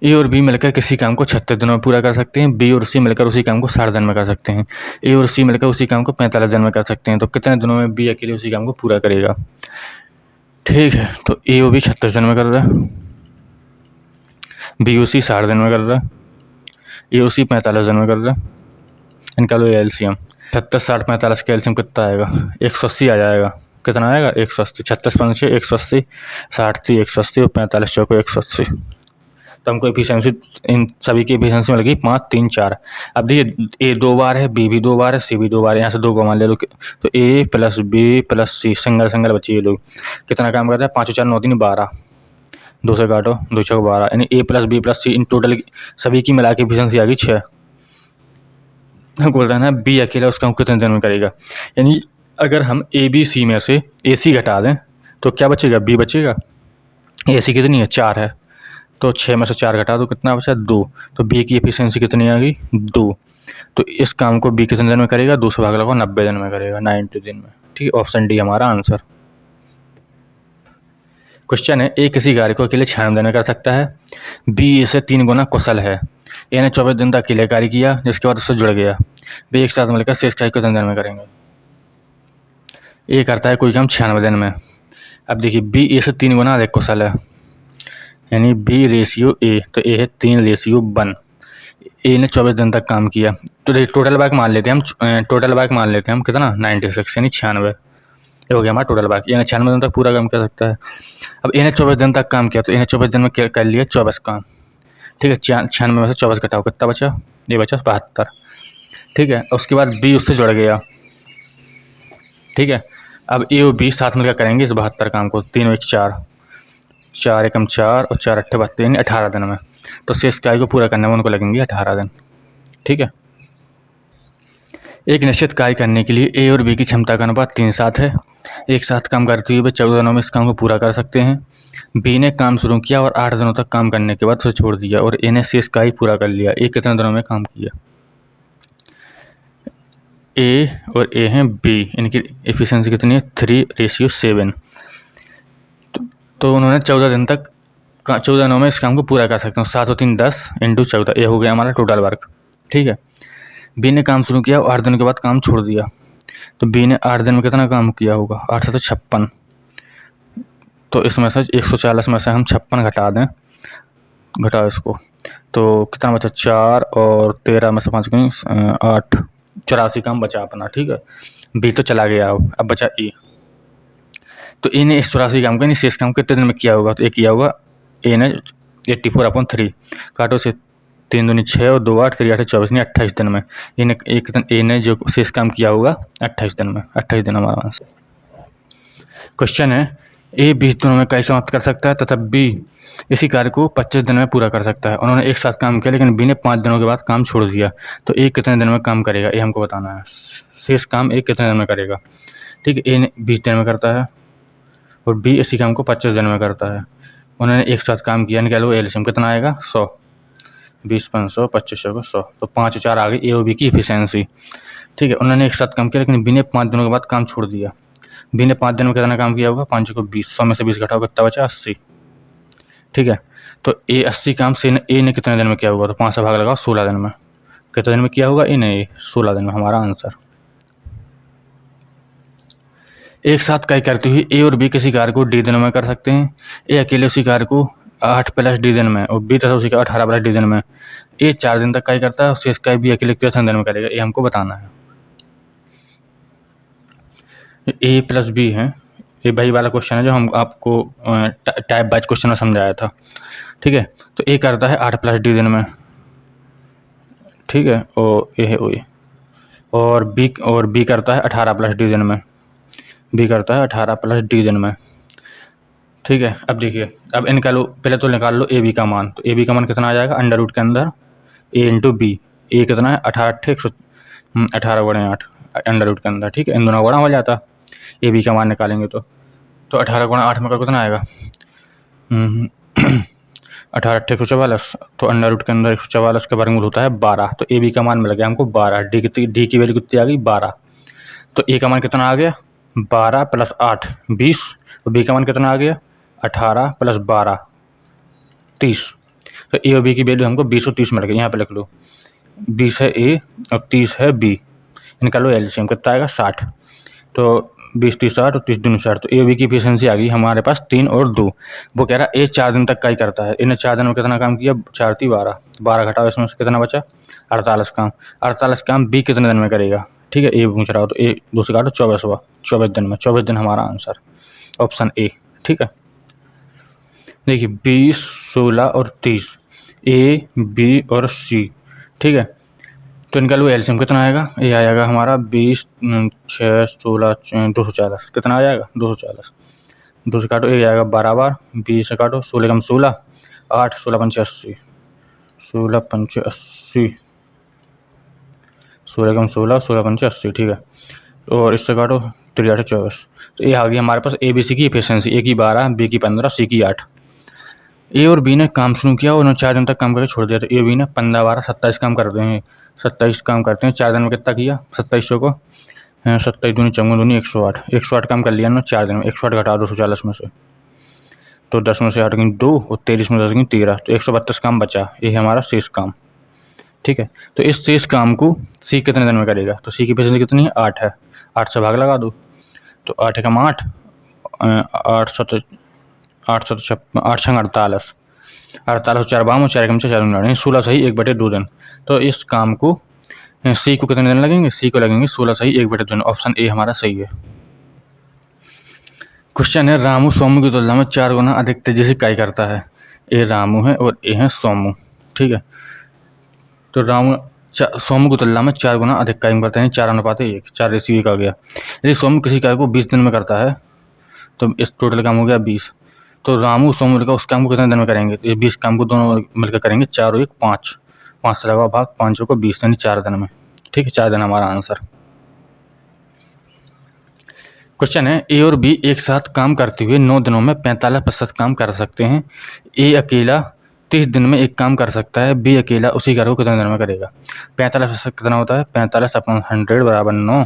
ए और बी मिलकर किसी काम को 36 दिनों में पूरा कर सकते हैं, बी और सी मिलकर उसी काम को 60 दिन में कर सकते हैं, ए और सी मिलकर उसी काम को 45 दिन में कर सकते हैं। तो कितने दिनों में बी अकेले उसी काम को पूरा करेगा। ठीक है, तो ए ओ बी 36 दिन में कर रहा है, बी ओ सी 60 दिन में कर रहा है, ए ओ सी 45 दिन में कर रहा है। इनका लो एलसीएम, 36 60 45 का एलसीएम कितना आएगा, 180 आ जाएगा। कितना आएगा, 180। 36 5 180, 60 थी 180 और 45 चौको 180। तो हमको एफिशिएंसी इन सभी की एफिशिएंसी मिल गई 5 3 4। अब देखिए ए 2 बार है, बी भी 2 बार है, सी भी 2 बार है, यहाँ से 2 को मान ले लो। तो A plus B plus C single single बची ये लोग कितना काम करते हैं, 5 4 9 3 12, 2 से काटो 2 6 12, यानी A plus B plus C in total सभी की मिला के एफिशिएंसी आ गई 6। बोल रहे हैं ना बी अकेला उसका कितने दिन में करेगा, यानी अगर हम ए बी सी में से ए सी घटा दें तो क्या बचेगा, बी बचेगा। ए सी कितनी है, 4 है, तो 6 में से 4 घटा दो कितना बचा, 2। तो बी की एफिशिएंसी कितनी आ गई, 2। तो इस काम को बी कितने दिन में करेगा, 2 से भाग लगाओ 90 दिन में करेगा, 90 दिन में। ठीक है, ऑप्शन डी हमारा आंसर। क्वेश्चन है, ए किसी कार्य को अकेले 96 दिन में कर सकता है, बी ए से 3 गुना कुशल है, ए ने 24 दिन तक अकेले कार्य किया जिसके बाद उससे जुड़ गया, बी एक साथ मिलकर शेष कार्य कितने दिन में करेंगे। ए करता है कोई काम 96 दिन में। अब देखिए बी ए से 3 गुना अधिक कुशल है, यानी बी रेशियो ए, तो ए है 3:1। ए ने 24 दिन तक काम किया, तो टोटल बैक मान लेते हैं हम, टोटल बैक मान लेते हैं हम कितना 96 यानी 96, ये हो गया हमारा टोटल बैक। ए ने 96 दिन तक पूरा काम कर सकता है। अब ए ने 24 दिन तक काम किया, तो ए ने 24 दिन में कर लिया 24 काम। ठीक है, 96 में से 24 घटाओ कितना बचा, ये बचा 72। ठीक है, उसके बाद बी उससे जुड़ गया। ठीक है, अब ए और बी साथ मिलकर करेंगे इस 72 काम को, 3 1 4, 4 एकम 4 और 4 8 32 यानी 18 दिन में। तो शेष कार्य को पूरा करने में उनको लगेंगे 18 दिन। ठीक है, एक निश्चित कार्य करने के लिए ए और बी की क्षमता का अनुपात 3 7 है। एक साथ काम करते हुए वे 14 दिनों में इस काम को पूरा कर सकते हैं। बी ने काम शुरू किया और 8 दिनों तक काम करने के बाद उसे छोड़ दिया और ए ने शेष कार्य पूरा कर लिया। ए कितने दिनों में काम किया, ए और ए हैं बी, इनकी एफिशिएंसी कितनी है 3:7। तो उन्होंने 14 दिन तक 14 दिनों में इस काम को पूरा कर सकते हैं। 7 और 3 10 × 14, ये हो गया हमारा टोटल वर्क। ठीक है, बी ने काम शुरू किया और 8 दिनों के बाद काम छोड़ दिया। तो बी ने 8 दिन में कितना काम किया होगा, 8 से तो 56, तो इसमें से 140 में से हम 56 घटा दें, घटाओ इसको, तो कितना बचा 4 और 13 में से 5 8, 84 काम बचा अपना। ठीक है, बी तो चला गया, अब बचा ए। तो ए ने इस 84 काम का शेष काम कितने दिन में किया होगा, तो ए किया होगा, ए ने 84/3 काटो से 3 दूनी 6 और 2 8 3 8 24 नहीं 28 दिन में। ए ने जो शेष काम किया होगा 28 दिन में, 28 दिन हमारा आंसर। क्वेश्चन है, ए 20 दिनों में कार्य समाप्त कर सकता है तथा बी इसी कार्य को 25 दिन में पूरा कर सकता है। उन्होंने एक साथ काम किया लेकिन बी ने 5 दिनों के बाद काम छोड़ दिया। तो ए कितने दिन में काम करेगा, ये हमको बताना है। शेष काम ए कितने दिन में करेगा। ठीक है, ए ने 20 दिन में करता है और बी इसी काम को 25 दिन में करता है। उन्होंने एक साथ काम किया, निकालो एलसीएम कितना आएगा 100, 20 500 25 को 100, तो 5 4 आ गई ए और बी की एफिशिएंसी। ठीक है, उन्होंने एक साथ काम किया लेकिन बी ने 5 दिनों के बाद काम छोड़ दिया। बी ने 5 दिन में कितना काम किया होगा, 5 को 20, 100 में से 20 घटाओ कितना बचा 80। ठीक है, तो ए 80 काम से ए ने कितने दिन में किया होगा, तो 5 से भाग लगाओ 16 दिन में। कितने दिन में किया होगा ए ने, 16 दिन में, हमारा आंसर। एक साथ कार्य करते हुए ए और बी किसी कार्य को डी दिनों में कर सकते हैं। ए अकेले उसी कार्य को 8 + डी दिन में और बी तथा उसी का 18 + डी दिन में। ए 4 दिन तक कार्य करता है और शेष कार्य बी अकेले कितने दिन में करेगा, ये हमको बताना है। ए प्लस बी है, ये वही वाला क्वेश्चन है जो हम आपको टाइप वाइज क्वेश्चन में समझाया था। ठीक है, तो ए करता है 8 प्लस डिवीजन में, ठीक है, और ए है ओ ए, और बी करता है 18 प्लस डिवीजन में, बी करता है 18 प्लस डिवीजन में। ठीक है, अब देखिए, अब निकालो, पहले तो निकाल लो ए बी का मान। तो ए बी का मान कितना आ जाएगा, अंडर रूट के अंदर ए इंटू बी। ए कितना है 18 18 गुणे 8 अंडर रूट के अंदर, ठीक है, इन दोनों गुणा हो जाता ए बी का मान निकालेंगे तो 18 गुणा 8 में कर कितना आएगा 18 8 144, तो अंडर रूट के अंदर 144 का वर्गमूल होता है 12। तो ए बी का मान मिल गया हमको 12। डी की वैल्यू कितनी आ गई 12। तो ए का मान कितना आ गया 12 प्लस 8 20, और बी का मान कितना आ गया 18 प्लस 12 30। तो ए और बी की वैल्यू हमको 20 और 30 मिल गई। यहाँ पे लिख लो 20 है ए और 30 है बी, इनका लो एलसीएम कितना आएगा 60। तो 20 30 60 और 30 दूनी 60। तो ए बी की एफिशिएंसी आ गई हमारे पास 3 और 2। वो कह रहा है ए 4 दिन तक का ही करता है। इन्हें 4 दिन में कितना काम किया 4 3 12, 12 घटाओ इसमें से कितना बचा 48 काम। 48 काम बी कितने दिन में करेगा, ठीक है, ए पूछ रहा हो। तो ए 2 से काटो 24 दिन में, 24 दिन हमारा आंसर ऑप्शन ए। ठीक है, देखिए 20 16 और 30 ए बी और सी, ठीक है, तो इनका लो एलसीएम कितना आएगा, ये आएगा हमारा 20 6 16 240, कितना आ जाएगा 240। 2 से काटो ये आएगा 12 बार, 20 से काटो 16 कम 16 8 16 पंचे 80, 16 पंचे 80, 16 कम 16 16 पंचे 80, ठीक है, और इससे काटो 3 8 24। तो ये आ गई हमारे पास ए बी सी की एफिशिएंसी, ए की 12 बी की 15 सी की 8। ए और बी ने काम शुरू किया और उन्होंने 4 दिन तक काम करके छोड़ दिया। तो ए बी ने 15 12 27 काम करते हैं, 27 काम करते हैं 4 दिन में। कितना किया 2700 को 27 दूनी 54 दूनी 108, 108 काम कर लिया ना 4 दिन में। 108 घटा 240 में से, तो 10 में से 8 गई 2 और 23 में 10 गई 13, तो 132 काम बचा। ये है हमारा शेष काम। ठीक है, तो इस शेष काम को सी कितने दिन में करेगा, तो सी की एफिशिएंसी कितनी है 8 है, 8 से भाग लगा दो, तो 8 कम 8 8 7 8 7 8 छंग 48, 48 4 52 4 कम 4 16 सही 1/2 दिन। तो इस काम को सी को कितने दिन लगेंगे, सी को लगेंगे 16 सही 1/2 दिन। ऑप्शन ए हमारा सही है। क्वेश्चन है रामू सोमू की तुलना में 4 गुना अधिक तेजी से काय करता है। ए रामू है और ए है सोमू, ठीक है, तो रामू सोमू की तुलना में 4 गुना अधिक कार्य करते हैं, 4 अनुपात 1, 4:1 आ गया। यदि सोमू किसी कार्य को 20 दिन में करता है तो इस टोटल काम हो गया 20। तो रामू सोमू मिलकर उस काम को कितने दिन में करेंगे, तो ये 20 काम को दोनों मिलकर करेंगे, 4 और 1 5, 5 से लगा भाग 5 को 20 यानी 4 दिन में। ठीक है, 4 दिन हमारा आंसर। क्वेश्चन है ए और बी एक साथ काम करते हुए 9 दिनों में 45% काम कर सकते हैं। ए अकेला 30 दिन में एक काम कर सकता है, बी अकेला उसी कार्य को कितने दिन में करेगा। 45% कितना होता है 45 अपॉन 100 बराबर 9,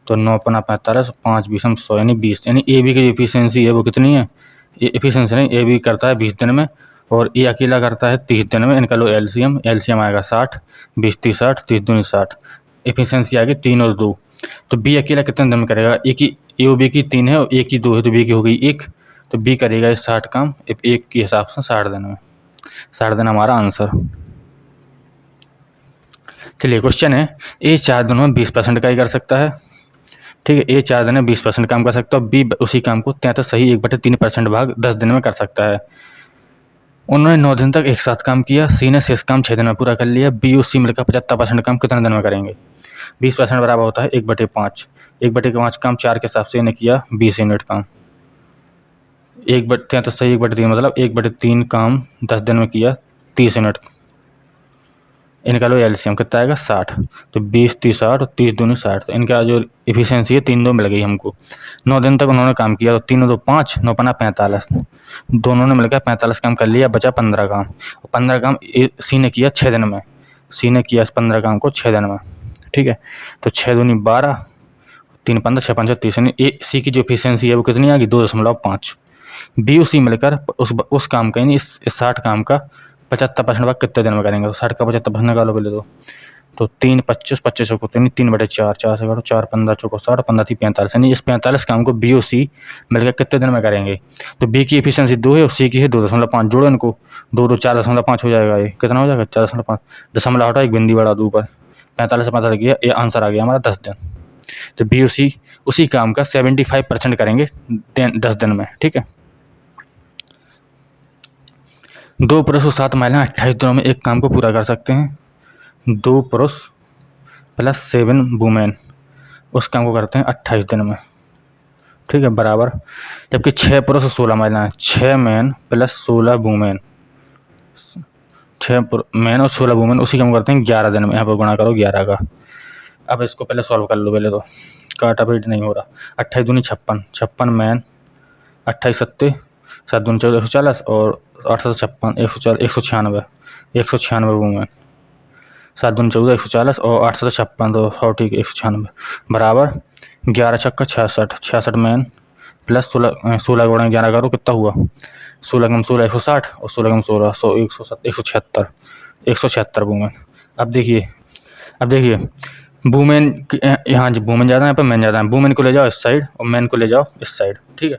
तो 9 अपना 45 5 20 100 यानी 20। यानी ए बी की जो एफिशिएंसी है वो कितनी है, एफिशिएंसी नहीं, ए बी करता है 20 दिन में और ए अकेला करता है 30 दिन में। इनका लो एलसीएम, एलसीएम आएगा 60, 20 30 60, 30 दूनी 60, एफिशिएंसी आ गई 3 और 2। तो बी अकेला कितने दिन में करेगा, ए और बी की 3 है और ए की 2 है, तो बी की हो गई 1, तो बी करेगा 60 काम एक के हिसाब से 60 दिन में, 60 दिन हमारा आंसर। चलिए क्वेश्चन है ए 4 दिनों में 20% का ही कर सकता है। ठीक है, ए 4 दिन में 20% काम कर सकता है, बी उसी काम को 33 सही 1/3% भाग 10 दिन में कर सकता है। उन्होंने 9 दिन तक एक साथ काम किया, सी ने शेष काम 6 दिन में पूरा कर लिया, बी और सी मिलकर 75% काम कितने दिन में करेंगे। 20% बराबर होता है 1/5, 1/5 काम 4 के हिसाब से इन्हें किया 20 यूनिट काम, 1/33 सही 1/3 मतलब 1/3 काम 10 दिन में किया 30 यूनिट। इनका लो एलसीएम कितना आएगा 60, तो 20 30 60 और 30 दूनी 60, तो इनका जो एफिशिएंसी है 3 2 मिल गई हमको। 9 दिन तक उन्होंने काम किया, तो 3 2 5 9 पना 45, दोनों ने मिलकर 45 काम कर लिया, बचा 15 काम। 15 काम सी ने किया 6 दिन में, सी ने किया 15 काम को 6 दिन में। ठीक है, तो 6 दूनी 12 3 15 6 5 30, यानी ए सी की जो एफिशिएंसी है वो कितनी आ गई 2.5। बी और सी मिलकर उस काम का यानी इस 60 काम का 75% भाग कितने दिन में करेंगे, तो 60 का 75% निकालो पहले तो 3 25 25 को 3/4, 4 से करो 4 15 चौको 60 15 थी 45, यानी इस 45 काम को बी और सी मिलकर कितने दिन में करेंगे। तो बी की एफिशिएंसी 2 है और सी की है 2.5, जोड़ो इनको 2 2 4.5 हो जाएगा, ये कितना हो जाएगा 4.5, दशमलव हटा एक बिंदी बढ़ा दो ऊपर, 45 से 45 गया, ये आंसर आ गया हमारा 10 दिन। तो बी उसी काम का 75% करेंगे 10 दिन में। ठीक है, 2 पुरुष और 7 महिलाएं 28 दिनों में एक काम को पूरा कर सकते हैं। 2 पुरुष प्लस 7 वुमेन उस काम को करते हैं 28 दिन में। ठीक है, बराबर, जबकि 6 पुरुष और 16 महिलाएं, 6 मैन प्लस 16 वुमेन, 6 मैन और 16 वुमेन उसी काम करते हैं 11 दिन में। यहाँ पर गुणा करो 11 का। अब इसको पहले सॉल्व कर लो, पहले तो काटा पीट नहीं हो रहा। 28 दूनी 56, 56 मैन, 28 सत्ते 7 दूनी 14, 140 और 8 7 56 196, 196 वुमेन, 7 दूनी 14 140 और 8 7 56 तो 40 196 बराबर 11 छक्का 66, 66 मैन प्लस 16 गुणा 11 करो कितना हुआ, 16 कम 16 160 और 16 कम 16 176 176 वुमेन। अब देखिए वुमेन यहाँ वुमेन ज़्यादा है, यहाँ पर मैन ज़्यादा है। वुमेन को ले जाओ इस साइड और मैन को ले जाओ इस साइड। ठीक है,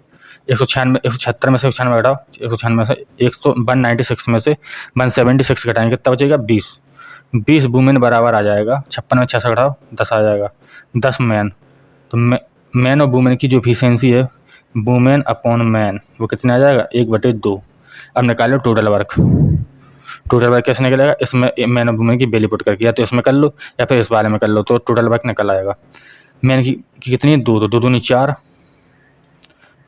176 में से 196 घटाओ, 196 में से 196 में से 176 घटाएंगे कितना बचेगा 20 वुमेन बराबर आ जाएगा। 56 में 6 घटाओ 10 आ जाएगा, 10 मैन। तो मैन और वुमेन की जो एफिशिएंसी है वुमेन अपॉन मैन वो कितना आ जाएगा 1/2। अब निकालो टोटल वर्क। टोटल वर्क कैसे निकलेगा, इसमें मैन और वुमेन की वैल्यू पुट करके या तो इसमें कर लो या फिर इस वाले में कर लो तो टोटल वर्क निकल आएगा। मैन की कितनी है 2, तो 2 दूनी 4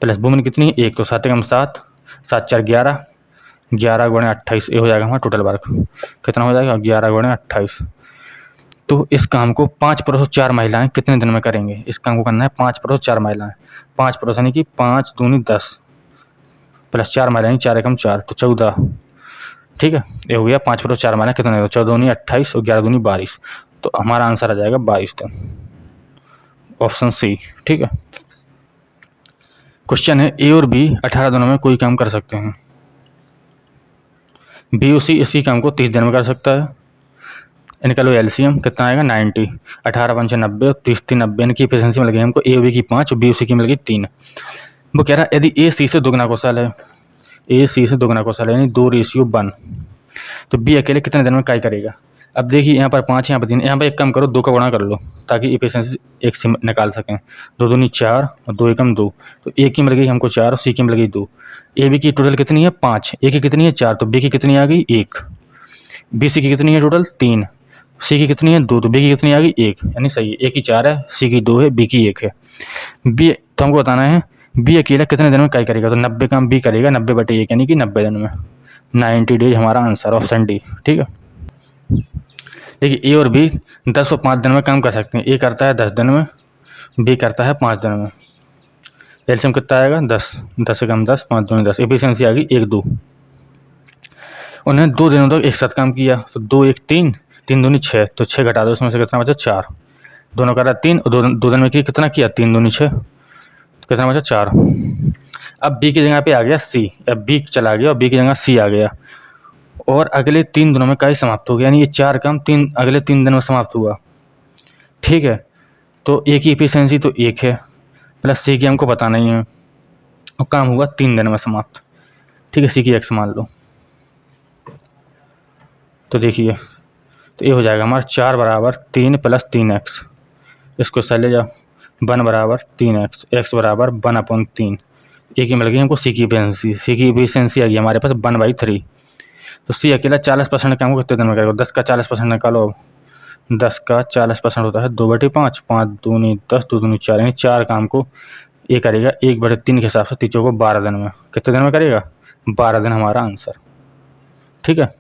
प्लस वुमेन कितनी है 1, तो 7 कम 7 7 4 11, 11 गुणे 28 ये हो जाएगा हमारा टोटल वर्क। कितना हो जाएगा 11 गुणे 28। तो इस काम को 5 पुरुष और 4 महिलाएं कितने दिन में करेंगे। इस काम को करना है 5 पुरुष 4 महिलाएं, 5 पुरुष यानी कि 5 दूनी 10 प्लस 4 महिलाएं 4 एकम 4 तो 14। ठीक है, ये हो गया 5 पुरुष 4 महिलाएं कितने, 14 दूनी 28 और 11 दूनी 22, तो हमारा आंसर आ जाएगा 22 दिन, ऑप्शन सी। ठीक है, क्वेश्चन है ए और बी 18 दिनों में कोई काम कर सकते हैं। बी उसी इसी काम को 30 दिन में कर सकता है। इनका लो एलसीएम कितना आएगा 90, 18 5 90 और 30 3 90। इनकी एफिशिएंसी मिल गई हमको ए बी की 5 और बी उसी की मिल गई 3। वो कह रहा है यदि ए सी से दोगुना कौशल है, ए सी से दोगुना कौशल है यानी 2:1 तो बी अकेले कितने दिन में काय करेगा। अब देखिए यहाँ पर 5 यहाँ पर 3, यहाँ पर एक काम करो 2 का गुणा कर लो ताकि एफिशिएंसी एक से निकाल सकें। 2 दूनी 4 और 2 एकम 2 तो ए की मिल गई हमको 4 और सी की मिल गई 2। ए बी की टोटल कितनी है 5, ए की कितनी है 4 तो बी की कितनी आ गई 1, बी सी की कितनी है टोटल 3, सी की कितनी है 2 तो बी की कितनी आ गई 1, यानी सही है। ए की 4 है, सी की 2 है, बी की 1 है। बी तो हमको बताना है बी अकेला कितने दिन में क्या करेगा, तो 90 काम बी करेगा 90/1 यानी कि 90 दिन में, 90 डेज हमारा आंसर, ऑप्शन डी। ठीक है, देखिए ए और बी 10 और 5 दिन में काम कर सकते हैं। ए करता है 10 दिन में, बी करता है 5 दिन में। एलसीएम कितना आएगा 10, 10 से कम 10 5 दूनी 10, एफिशिएंसी आ गई 1 2। उन्हें 2 दिनों तक एक साथ काम किया तो 2 1 3 3 दूनी 6 तो 6 घटा दो, उसमें से कितना बचा 4। दोनों करा 3 और 2 दिन में कितना किया 3 दूनी 6 कितना बचा 4। अब बी की जगह पे आ गया सी, अब बी चला गया और बी की जगह सी आ गया और अगले 3 दिनों में कार्य समाप्त हो गया, यानी ये 4 काम अगले 3 दिन में समाप्त हुआ। ठीक है, तो ए की एफिशिएंसी तो 1 है प्लस सी की हमको पता नहीं है और काम हुआ 3 दिन में समाप्त। ठीक है, सी की x मान लो तो देखिए तो ये हो जाएगा हमारा 4 बराबर 3 प्लस 3x, इसको साइड ले जाओ 1 बराबर 3x, x बराबर 1/3। ए की मिल गई हमको सी की एफिशिएंसी, सी की एफिशिएंसी आ गई हमारे पास 1/3। तो सी अकेला 40% काम को कितने दिन में करेगा, 10 का 40% निकालो। 10 का 40% होता है 2/5, 5 दूनी 10 2 दूनी 4, यानी 4 काम को ये करेगा 1/3 के हिसाब से, तीसरे को 12 दिन में। कितने दिन में करेगा 12 दिन हमारा आंसर। ठीक है,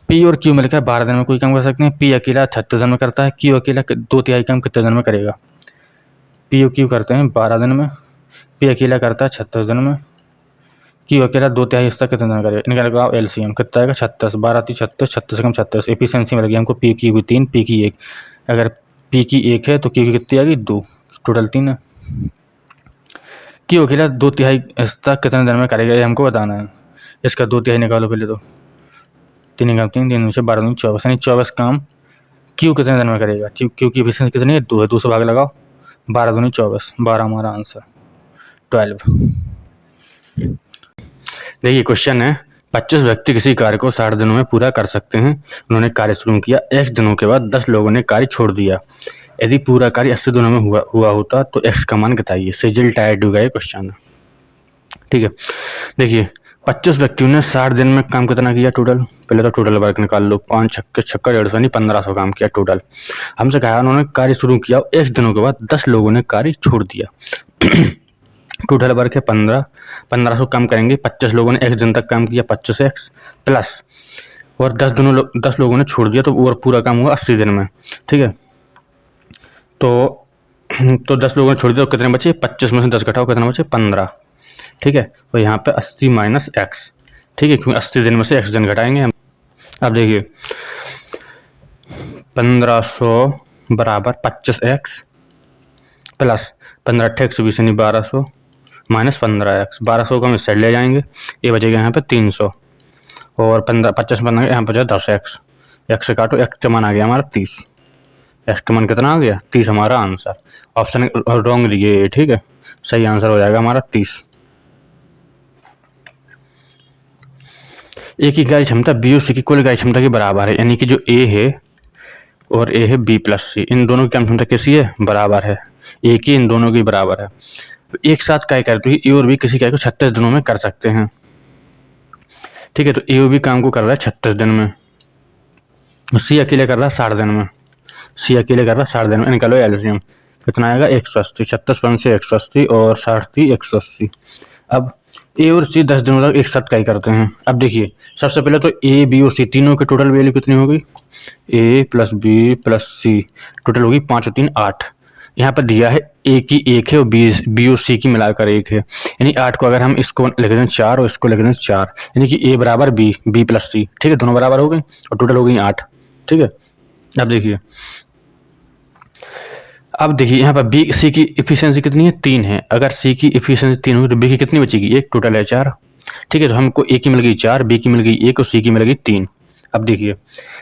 पी और क्यू मिलकर 12 दिन में कोई काम कर सकते हैं। पी अकेला 36 दिन में करता है, क्यू अकेला 2/3 काम कितने दिन में करेगा। पी और क्यू करते हैं 12 दिन में, पी अकेला करता है 36 दिन में, क्यू अकेला 2/3 हिस्सा कितने दिन में करेगा। इनका लगाओ एलसीएम कितना आएगा 36, 12 3 36, 36 कम 36। एफिशिएंसी मिल गई हमको पी की 3 पी की 1, अगर पी की 1 है तो क्यू की कितनी आ गई 2, टोटल 3 है। क्यू अकेला 2/3 हिस्सा कितने दिन में करेगा ये हमको बताना है। इसका 2/3 निकालो पहले तो 3 काम 3 3 12 दूनी 24, यानी 24 काम क्यू कितने दिन में करेगा। क्यू की एफिशिएंसी कितनी है 2 है, 2 से भाग लगाओ 12 दूनी 24, 12 हमारा आंसर 12। देखिए क्वेश्चन है 25 व्यक्ति किसी कार्य को 60 दिनों में पूरा कर सकते हैं। उन्होंने कार्य शुरू किया, x दिनों के बाद 10 लोगों ने कार्य छोड़ दिया। यदि पूरा कार्य 80 दिनों में हुआ होता तो x का मान बताइए। सिजिल टाइड होगा ये क्वेश्चन। ठीक है, देखिए 25 व्यक्तियों ने 60 दिन में काम कितना किया टोटल। पहले तो टोटल वर्क निकाल लो, 5 छक्के 150 यानी 1500 काम किया टोटल। हमसे कहा उन्होंने कार्य शुरू किया, x दिनों के बाद 10 लोगों ने कार्य छोड़ दिया। टोटल वर्क है 1500 काम करेंगे, 25 लोगों ने x दिन तक काम किया, 25x प्लस और 10 लोगों ने छोड़ दिया, तो और पूरा काम हुआ 80 दिन में। ठीक है, तो 10 लोगों ने छोड़ दिया तो कितने बचे, 25 में से 10 घटाओ कितना बचे, 15। ठीक है, तो यहाँ पे 80 माइनस एक्स। ठीक है, क्योंकि 80 दिन में से x दिन घटाएंगे हम। अब देखिए 1500 बराबर 25x प्लस 15 अट्ठे 120 यानी 1200 माइनस 15x। 1200 को हम इस साइड ले जाएंगे, ये बचेगा यहाँ पे 300 और 25 बनाएंगे यहाँ पर जो है 10x। x से काटो, x का मान आ गया हमारा 30। x का मान कितना आ गया, 30 हमारा आंसर। ऑप्शन रॉन्ग दिए, ठीक है, सही आंसर हो जाएगा हमारा 30। ए की इकाई क्षमता बी और सी की कुल इकाई क्षमता के बराबर है, यानी कि जो ए है और ए है बी प्लस सी, इन दोनों की क्षमता कैसी है, बराबर है। ए की इन दोनों की बराबर है। एक साथ काय करते हुए ए और बी किसी कार्य को 36 दिनों में कर सकते हैं। ठीक है, तो ए और बी काम को कर रहा है 36 दिन में, सी अकेले कर रहा है 60 दिन में। सी अकेले कर रहा है 60 दिन में। निकालो एलसीएम, कितना आएगा 180। 36 5 से 180 और 60 थी 180। अब ए और सी 10 दिनों तक एक साथ काय करते हैं। अब देखिए सबसे पहले तो ए बी और सी तीनों की टोटल वैल्यू कितनी होगी, ए प्लस बी प्लस सी, टोटल होगी 5 और 3 8। यहाँ पर दिया है ए की 1 है और बी और सी की मिलाकर 1 है, यानी 8 को अगर हम इसको लिख दें 4 और इसको लिख दें 4, यानी कि ए बराबर बी प्लस सी। ठीक है, दोनों बराबर हो गए और टोटल हो गई 8। ठीक है, अब देखिए यहाँ पर बी सी की इफिशियंसी कितनी है, 3 है। अगर सी की इफिशियंसी 3 होगी तो बी की कितनी बचेगी, 1, टोटल है 4। ठीक है, तो हमको ए की मिल गई 4, बी की मिल गई 1 और सी की मिल गई 3। अब देखिए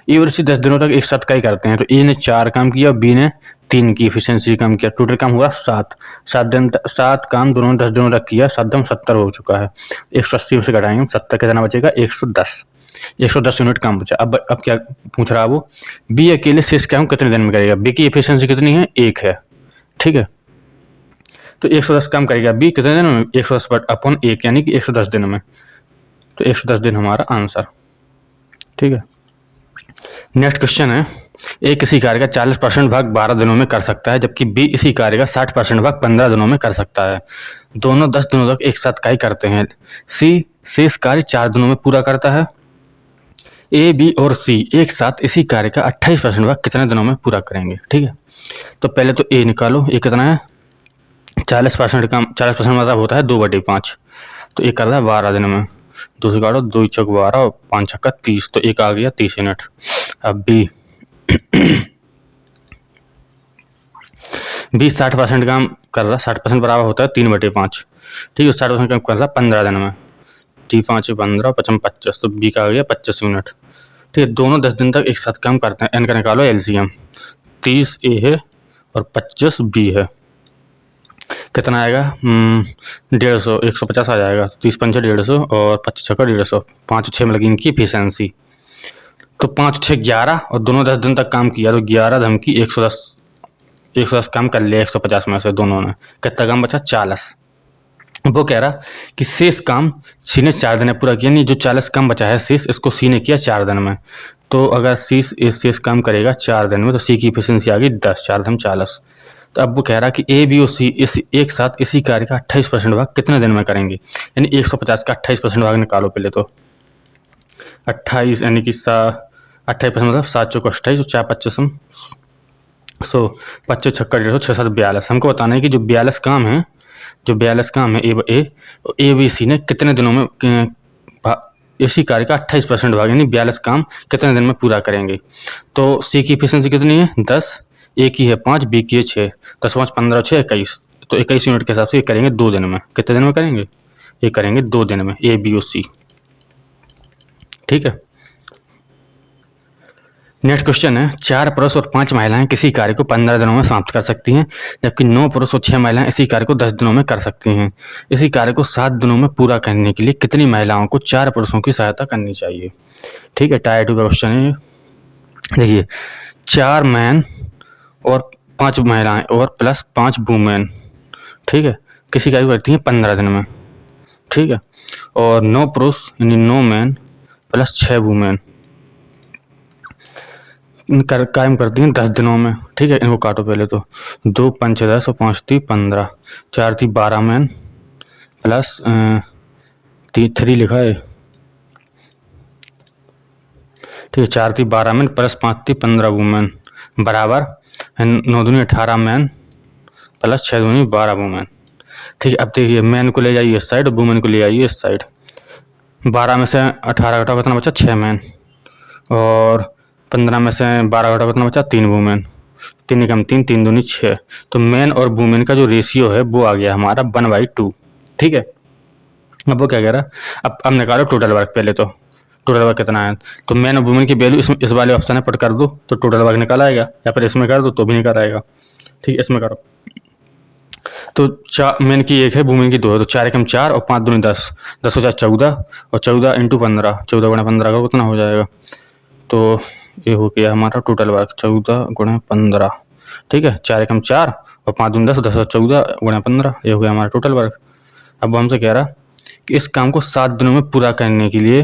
ए और सी 10 दिनों तक एक साथ क्या करते हैं, तो ए ने 4 काम किया, बी ने 3 की इफिशियंसी काम किया, टोटल काम हुआ 7 काम दोनों 10 दिनों तक किया, 7 दम 70 हो चुका है। 180 से घटाएंगे 70 कितना बचेगा, 110 यूनिट काम बचा। अब क्या पूछ रहा है वो, बी अकेले शेष काम कितने दिन में करेगा। बी की एफिशिएंसी कितनी है, 1 है। ठीक है, तो 110 काम करेगा बी कितने दिन में, 110 अपॉन 1 यानी कि 110 दिन में। तो 110 दिन हमारा आंसर। ठीक है, नेक्स्ट क्वेश्चन है, ए किसी कार्य का 40% भाग 12 दिनों में कर सकता है, जबकि बी इसी कार्य का 60% भाग 15 दिनों में कर सकता है। दोनों 10 दिनों तक एक साथ कार्य करते हैं। सी शेष कार्य 4 दिनों में पूरा करता है। ए बी और सी एक साथ इसी कार्य का 28% भाग कितने दिनों में पूरा करेंगे। ठीक है, तो पहले तो ए निकालो, ए कितना है 40% काम, 40% मतलब होता है 2/5, तो ए कर रहा है 12 दिन में। 2 से काटो, 2 चौक 12 और 5 छक्का 30, तो एक आ गया 30 यूनिट। अब बी बी 60% काम कर रहा है, 60% बराबर होता है 3/5। ठीक है, 60% काम कर रहा है 15 दिन में। 3×5 = 15, 5×5 = 25, तो बी का आ गया 25 यूनिट। ठीक है, दोनों 10 दिन तक एक साथ काम करते हैं। एन का निकालो एलसीएम, 30 ए है और 25 बी है, कितना आएगा 150, 150 आ जाएगा। 30 पंचे 150 और 25 छक्का 150, 5 6 में लगी इनकी एफिशिएंसी। तो 5 6 11 और दोनों 10 दिन तक काम किया, तो 11 धम की 110 काम कर लिया 150 में से दोनों ने। कितना काम बचा, 40। वो कह रहा कि शेष काम सी ने 4 दिन में पूरा किया, नहीं जो 40 काम बचा है शेष, इसको सी ने किया 4 दिन में। तो अगर सी शेष काम करेगा 4 दिन में, तो सी की एफिशिएंसी आ गई 10, 4 धम 40। तो अब वो कह रहा कि ए बी और सी एक साथ इसी कार्य का 28% भाग कितने दिन में करेंगे, यानी 150 का 28% भाग निकालो पहले तो। 28 यानी कि 28% मतलब 7 चौक 28 और 4 25 100, 25 छक्का 150, 6 7 42। हमको बताना है कि जो 42 काम है ए बी सी ने कितने दिनों में इसी कार्य का 28% भाग यानी 42 काम कितने दिन में पूरा करेंगे। तो सी की एफिशिएंसी कितनी है 10, ए की है 5, बी की है 6, 10 5 15 6 21, तो 21 यूनिट के हिसाब से ये करेंगे 2 दिन में। कितने दिन में करेंगे, ये करेंगे 2 दिन में, ए बी और सी। ठीक है, नेक्स्ट क्वेश्चन है, 4 पुरुष और 5 महिलाएं किसी कार्य को 15 दिनों में समाप्त कर सकती हैं, जबकि 9 पुरुष और 6 महिलाएं इसी कार्य को 10 दिनों में कर सकती हैं। इसी कार्य को 7 दिनों में पूरा करने के लिए कितनी महिलाओं को 4 पुरुषों की सहायता करनी चाहिए? ठीक है, टायर 2 का क्वेश्चन है। देखिए, 4 मैन और 5 महिलाएं और प्लस 5 वुमेन, ठीक है, किसी कार्य को करती हैं 15 दिन में, ठीक है, और 9 पुरुष यानी 9 मैन प्लस 6 वुमेन कायम करती हैं 10 दिनों में, ठीक है। इनको काटो पहले तो, 2 5 10 और 5 3 15, 4 3 12 मैन प्लस 3 लिखा है, ठीक है, 4 3 12 मैन प्लस 5 3 15 वुमेन बराबर 9 दूनी 18 मैन प्लस 6 दूनी 12 वुमेन, ठीक है। अब देखिए, मैन को ले जाइए इस साइड और वुमेन को ले जाइए इस साइड। 12 में से 18 घटाओ कितना बचा? 6 मैन, और 15 में से 12 घटाओ कितना बचा? 3 वुमेन, 3 कम 3 3 दूनी 6, तो मैन और वुमेन का जो रेशियो है वो आ गया हमारा 1/2, ठीक है। अब वो क्या कह रहा है, अब निकालो टोटल वर्क। पहले तो टोटल वर्क कितना है, तो मैन और वुमेन की वैल्यू इस वाले ऑप्शन में पुट कर दो तो टोटल वर्क निकल आएगा, या फिर इसमें कर दो तो भी निकल आएगा, ठीक है। इसमें करो तो 4 मैन की 1 है, वुमेन की 2 है, तो 4 एकम 4 और 5 दूनी 10, 10 हो जाए 14, और 14 × 15, 14 गुणा 15 का कितना हो जाएगा, तो ये हो गया हमारा टोटल वर्क 14 × 15, ठीक है। 4 एकम 4 और 5 दूनी 10, 10 और 14 × 15, ये हो गया हमारा टोटल वर्क। अब वो हमसे कह रहा कि इस काम को 7 दिनों में पूरा करने के लिए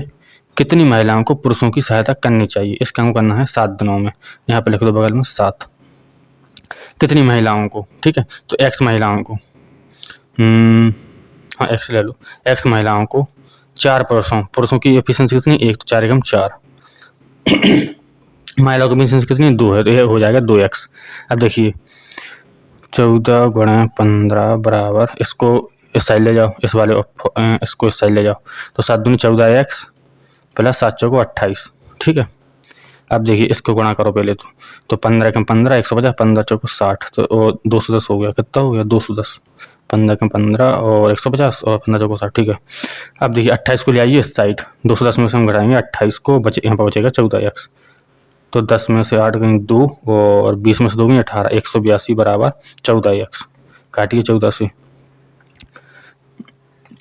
कितनी महिलाओं को पुरुषों की सहायता करनी चाहिए? इस काम को करना है 7 दिनों में, यहाँ पे लिख दो बगल में 7। कितनी महिलाओं को, ठीक है, तो x महिलाओं को, हाँ x ले लो, x महिलाओं को, 4 पुरुषों की एफिशिएंसी कितनी? 1, तो 4 एकम 4, महिलाओं की एफिशिएंसी कितनी? 2 है, तो ये हो जाएगा 2x। अब देखिए, 14 × 15 बराबर, इसको इस साइड ले जाओ, इस वाले इसको इस साइड ले जाओ, तो 7 दूनी 14x प्लस 7 चौको 28, ठीक है। अब देखिए, इसको गुणा करो पहले तो 15 एकम 15, 150, 15 चौको 60, तो 210 हो गया। कितना हो गया? 210, 15 एकम 15 और 150 और 15 चौको 60, ठीक है। अब देखिए, 28 को ले आइए इस साइड, 210 में से हम घटाएंगे 28 को, बचे यहाँ पर बचेगा 14x, तो 10 में से 8 गई 2 और 20 में से 2 गई 18, 182 बराबर 14x। काटिए 14 से,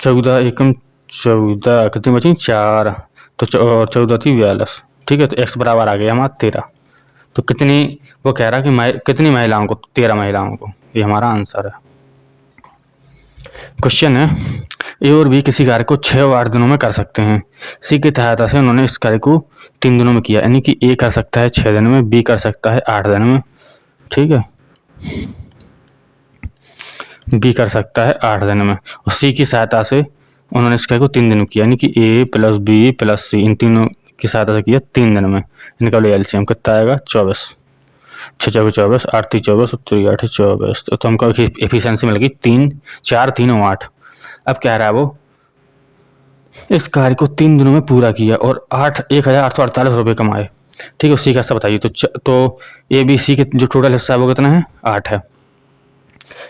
14 एकम 14, कितनी बची? 4, तो 14 थी 42, ठीक है, तो x बराबर आ गया हमारा 13। तो कितनी, वो कह रहा कि कितनी महिलाओं को? 13 महिलाओं को, ये हमारा आंसर है। क्वेश्चन है, ए और बी किसी कार्य को 6 और 8 दिनों में कर सकते हैं। सी की सहायता से उन्होंने इस कार्य को 3 दिनों में किया, यानी कि ए कर सकता है 6 दिन में, बी कर सकता है 8 दिन में, ठीक है, बी कर सकता है 8 दिन में, और सी की सहायता से उन्होंने इस कार्य को 3 दिन में किया, यानी कि ए प्लस बी प्लस सी, इन तीनों की सहायता से किया 3 दिन में। इनका लो एलसीएम कितना आएगा? 24, 6 चौके 24, 8 3 24 और 3 8 24, तो हमको एफिशिएंसी मिल गई 3 4 3 और 8। अब कह रहा है वो इस कार्य को 3 दिनों में पूरा किया और 1848 रुपये कमाए, ठीक है। उसी का हिस्सा बताइए, तो ए बी सी के जो टोटल हिस्सा है वो कितना है? 8 है,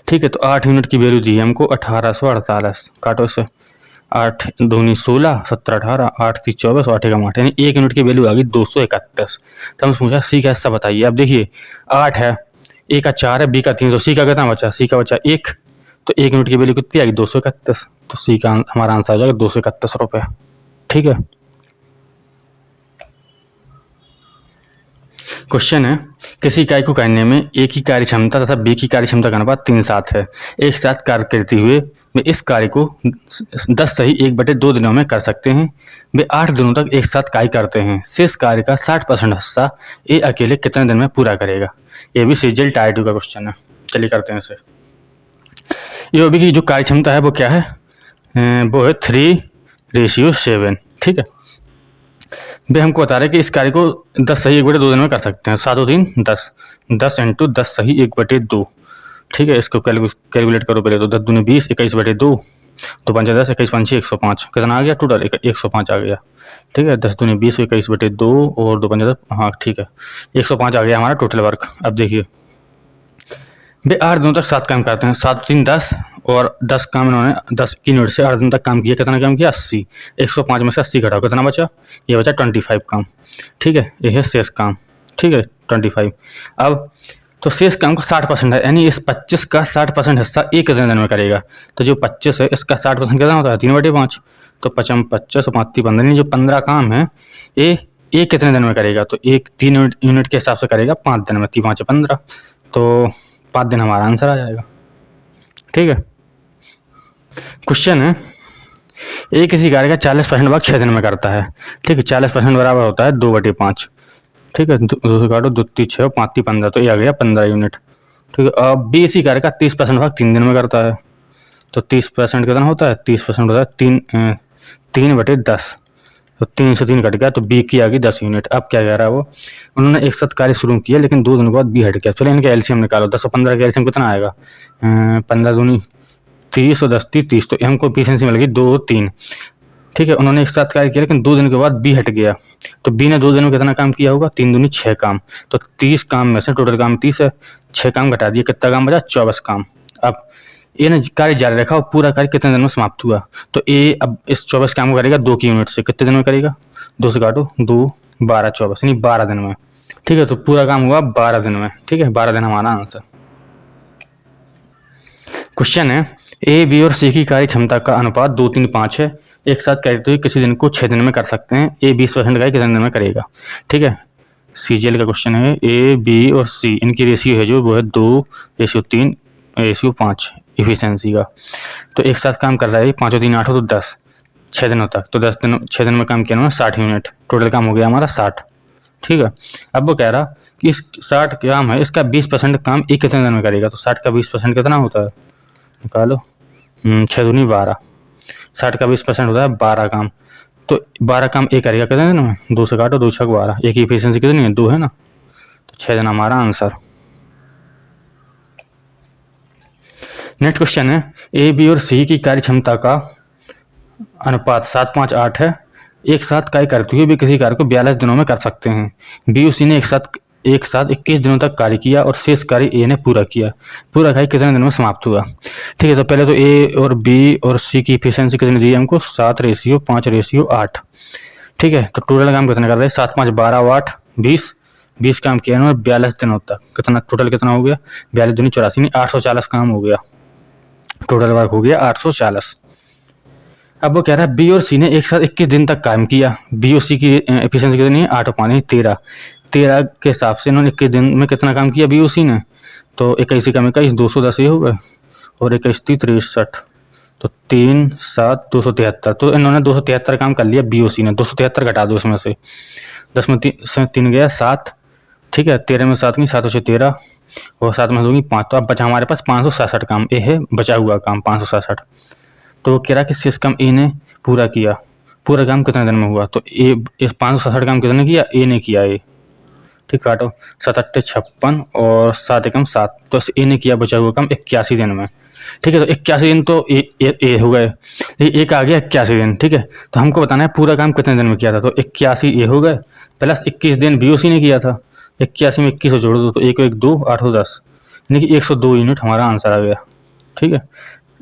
ठीक है। तो 8 यूनिट की वैल्यू दी है हमको 1848, काटो इससे, 8 दूनी 16, 17 18, 8 3 24 और 8 एकम 8, यानी 1 यूनिट की वैल्यू आ गई 231। तो हम पूछा सी का हिस्सा बताइए। अब देखिए, 8 है, ए का 4 है, बी का 3, तो सी का कितना बचा? सी का बचा 1, तो 1 यूनिट की वैल्यू कितनी आएगी? 231, तो सी का हमारा आंसर आ जाएगा 231 रुपये, ठीक है। क्वेश्चन है, किसी इकाई को करने में ए की कार्य क्षमता तथा बी की कार्य क्षमता का अनुपात 3:7 है। एक साथ कार्य करते हुए वे इस कार्य को 10 सही 1/2 दिनों में कर सकते हैं। वे 8 दिनों तक एक साथ कार्य करते हैं। शेष कार्य का 60% हिस्सा ए अकेले कितने दिन में पूरा करेगा? ये भी सीजीएल टायर 2 का क्वेश्चन है। चलिए करते हैं इसे। ये बी की जो कार्य क्षमता है वो क्या है? वो है 3:7, ठीक है। वे हमको बता रहे हैं कि इस कार्य को 10 सही 1/2 दिन में कर सकते हैं। 7 3 10, 10 × 10 सही 1/2, ठीक है। इसको कैलकुलेट करो पहले, तो 10 दूनी 20, 21/2, तो 5 10, 21 5 105, कितना आ गया टोटल? 105 आ गया, ठीक है। 10 दूनी 20, 21/2 और 2 5 10, हाँ ठीक है, 105 आ गया हमारा टोटल वर्क। अब देखिए, वे 8 दिनों तक 7 काम करते हैं। 7 3 10 और 10 काम इन्होंने 10 की यूनिट से 8 दिन तक काम किया। कितना काम किया? 80। 105 में से 80 घटाओ, कितना बचा? ये बचा 25 काम, ठीक है। ये है शेष काम, ठीक है 25। अब तो शेष काम का 60% है, यानी इस 25 का 60% हिस्सा ए कितने दिन में करेगा। तो जो 25 है इसका 60% कितना होता है 3/5। तो 25 25 5 15, जो 15 काम है ए कितने दिन में करेगा। तो एक 3 यूनिट के हिसाब से करेगा 5 दिन में, 3 5 15, तो 5 दिन हमारा आंसर आ जाएगा। ठीक है। क्वेश्चन है ए किसी कार्य का 40% भाग 6 दिन में करता है। ठीक है, 40% बराबर होता है 2/5। ठीक है, 2 से काटो, 2 3 6 5 3 15, तो ये आ गया 15 यूनिट। ठीक है, अब बी इसी कार्य का 30% भाग 3 दिन में करता है। तो 30% कितना होता है, 30% होता है 3/10। तो 3 से 3 कट गया, तो बी की आ गई 10 यूनिट। अब क्या कह रहा है वो, उन्होंने एक साथ कार्य शुरू किया लेकिन 2 दिन के बाद बी हट गया। चलो इनका एलसीएम निकालो, 10 और 15 का एलसीएम कितना आएगा, 15 दूनी 30 और 10 30, तो हमको एफिशिएंसी मिल गई 2 3। ठीक है, उन्होंने एक साथ कार्य किया लेकिन 2 दिन के बाद बी हट गया। तो बी ने 2 दिन में कितना काम किया होगा, 3 दूनी 6 काम। तो 30 काम में से टोटल काम 30 है, 6 काम घटा दिए, कितना काम बचा 24 काम। अब ए ने कार्य जारी रखा और पूरा कार्य कितने दिन में समाप्त हुआ। तो ए अब इस 24 काम को करेगा 2 की यूनिट से, कितने दिन में करेगा, 2 से काटो, 2 12 24, यानी 12 दिन में। ठीक है, तो पूरा काम हुआ 12 दिन में। ठीक है, 12 दिन हमारा आंसर। क्वेश्चन है ए बी और सी की कार्य क्षमता का अनुपात 2 3 5 है। एक साथ करते हुए किसी दिन को 6 दिन में कर सकते हैं। ए 20% कार्य कितने दिन में करेगा। ठीक है, सीजीएल का क्वेश्चन है। ए बी और सी इनकी रेशियो है जो वो है 2:3 5 इफिशियंसी का। तो एक साथ काम कर रहा है 5 और 3 8 हो, तो 10 6 दिनों तक। तो 6 दिन में काम किया उन्होंने 60 यूनिट, टोटल काम हो गया हमारा 60। ठीक है, अब वो कह रहा कि इस 60 काम है इसका 20% काम एक कितने दिन में करेगा। तो 60 का 20% कितना होता है, निकालो, 6 दूनी 12, 60 का 20% होता है 12 काम। तो 12 काम एक करेगा कितने दिन में, 2 से काटो, 2 6 12, एक की एफिशिएंसी कितनी है 2 है ना, तो 6 दिन हमारा आंसर। नेक्स्ट क्वेश्चन है ए बी और सी की कार्य क्षमता का अनुपात 7 5 8 है। एक साथ कार्य करते हुए भी किसी कार्य को 42 दिनों में कर सकते हैं। बी और सी ने एक साथ 21 दिनों तक कार्य किया और शेष कार्य ए ने पूरा किया। पूरा कार्य कितने दिन में समाप्त हुआ। ठीक है, तो पहले तो ए और बी और सी की एफिशिएंसी कितनी दी है हमको, 7:5:8। ठीक है, तो टोटल काम कितना कर रहे हैं, 7 5 12 8 20 काम किया उन्होंने 42 दिनों तक। कितना टोटल कितना हो गया, 42 दूनी 84, 840 काम हो गया। टोटल वर्क हो गया 840। अब वो कह रहा है बी और सी ने एक साथ 21 दिन तक काम किया। बी और सी की एफिशिएंसी कितनी है, 8 और 5 13 के हिसाब से इन्होंने 21 दिन में कितना काम किया बी और सी ने। तो 21 कम 21 210 ये हो गए, और 21 63, तो 3 7 273। तो इन्होंने 273 काम कर लिया बी और सी ने। 273 घटा दो इसमें से, 10 में 3 गया 7। ठीक है, 13 में 7 की 7 और 13, और 7 में होगी 5। तो अब बचा हमारे पास 567 काम, ए है बचा हुआ काम 567। तो वो कह रहा कि शेष काम ए ने पूरा किया। पूरा काम कितने दिन में हुआ, तो ए इस 567 काम कितने किया, ए ने किया। ए ठीक, काटो, 7 8 56 और 7 एकम 7, तो ए ने किया बचा हुआ काम 81 दिन में। ठीक है, तो 81 दिन तो ए हो गए, एक आ गया 81 दिन। ठीक है, तो हमको बताना है पूरा काम कितने दिन में किया था। तो 81 ए हो गए प्लस 21 दिन बी ओ सी ने किया था। 81 में 21 जोड़ दो, तो 1 1 2 8 10, यानी कि 102 यूनिट हमारा आंसर आ गया। ठीक है,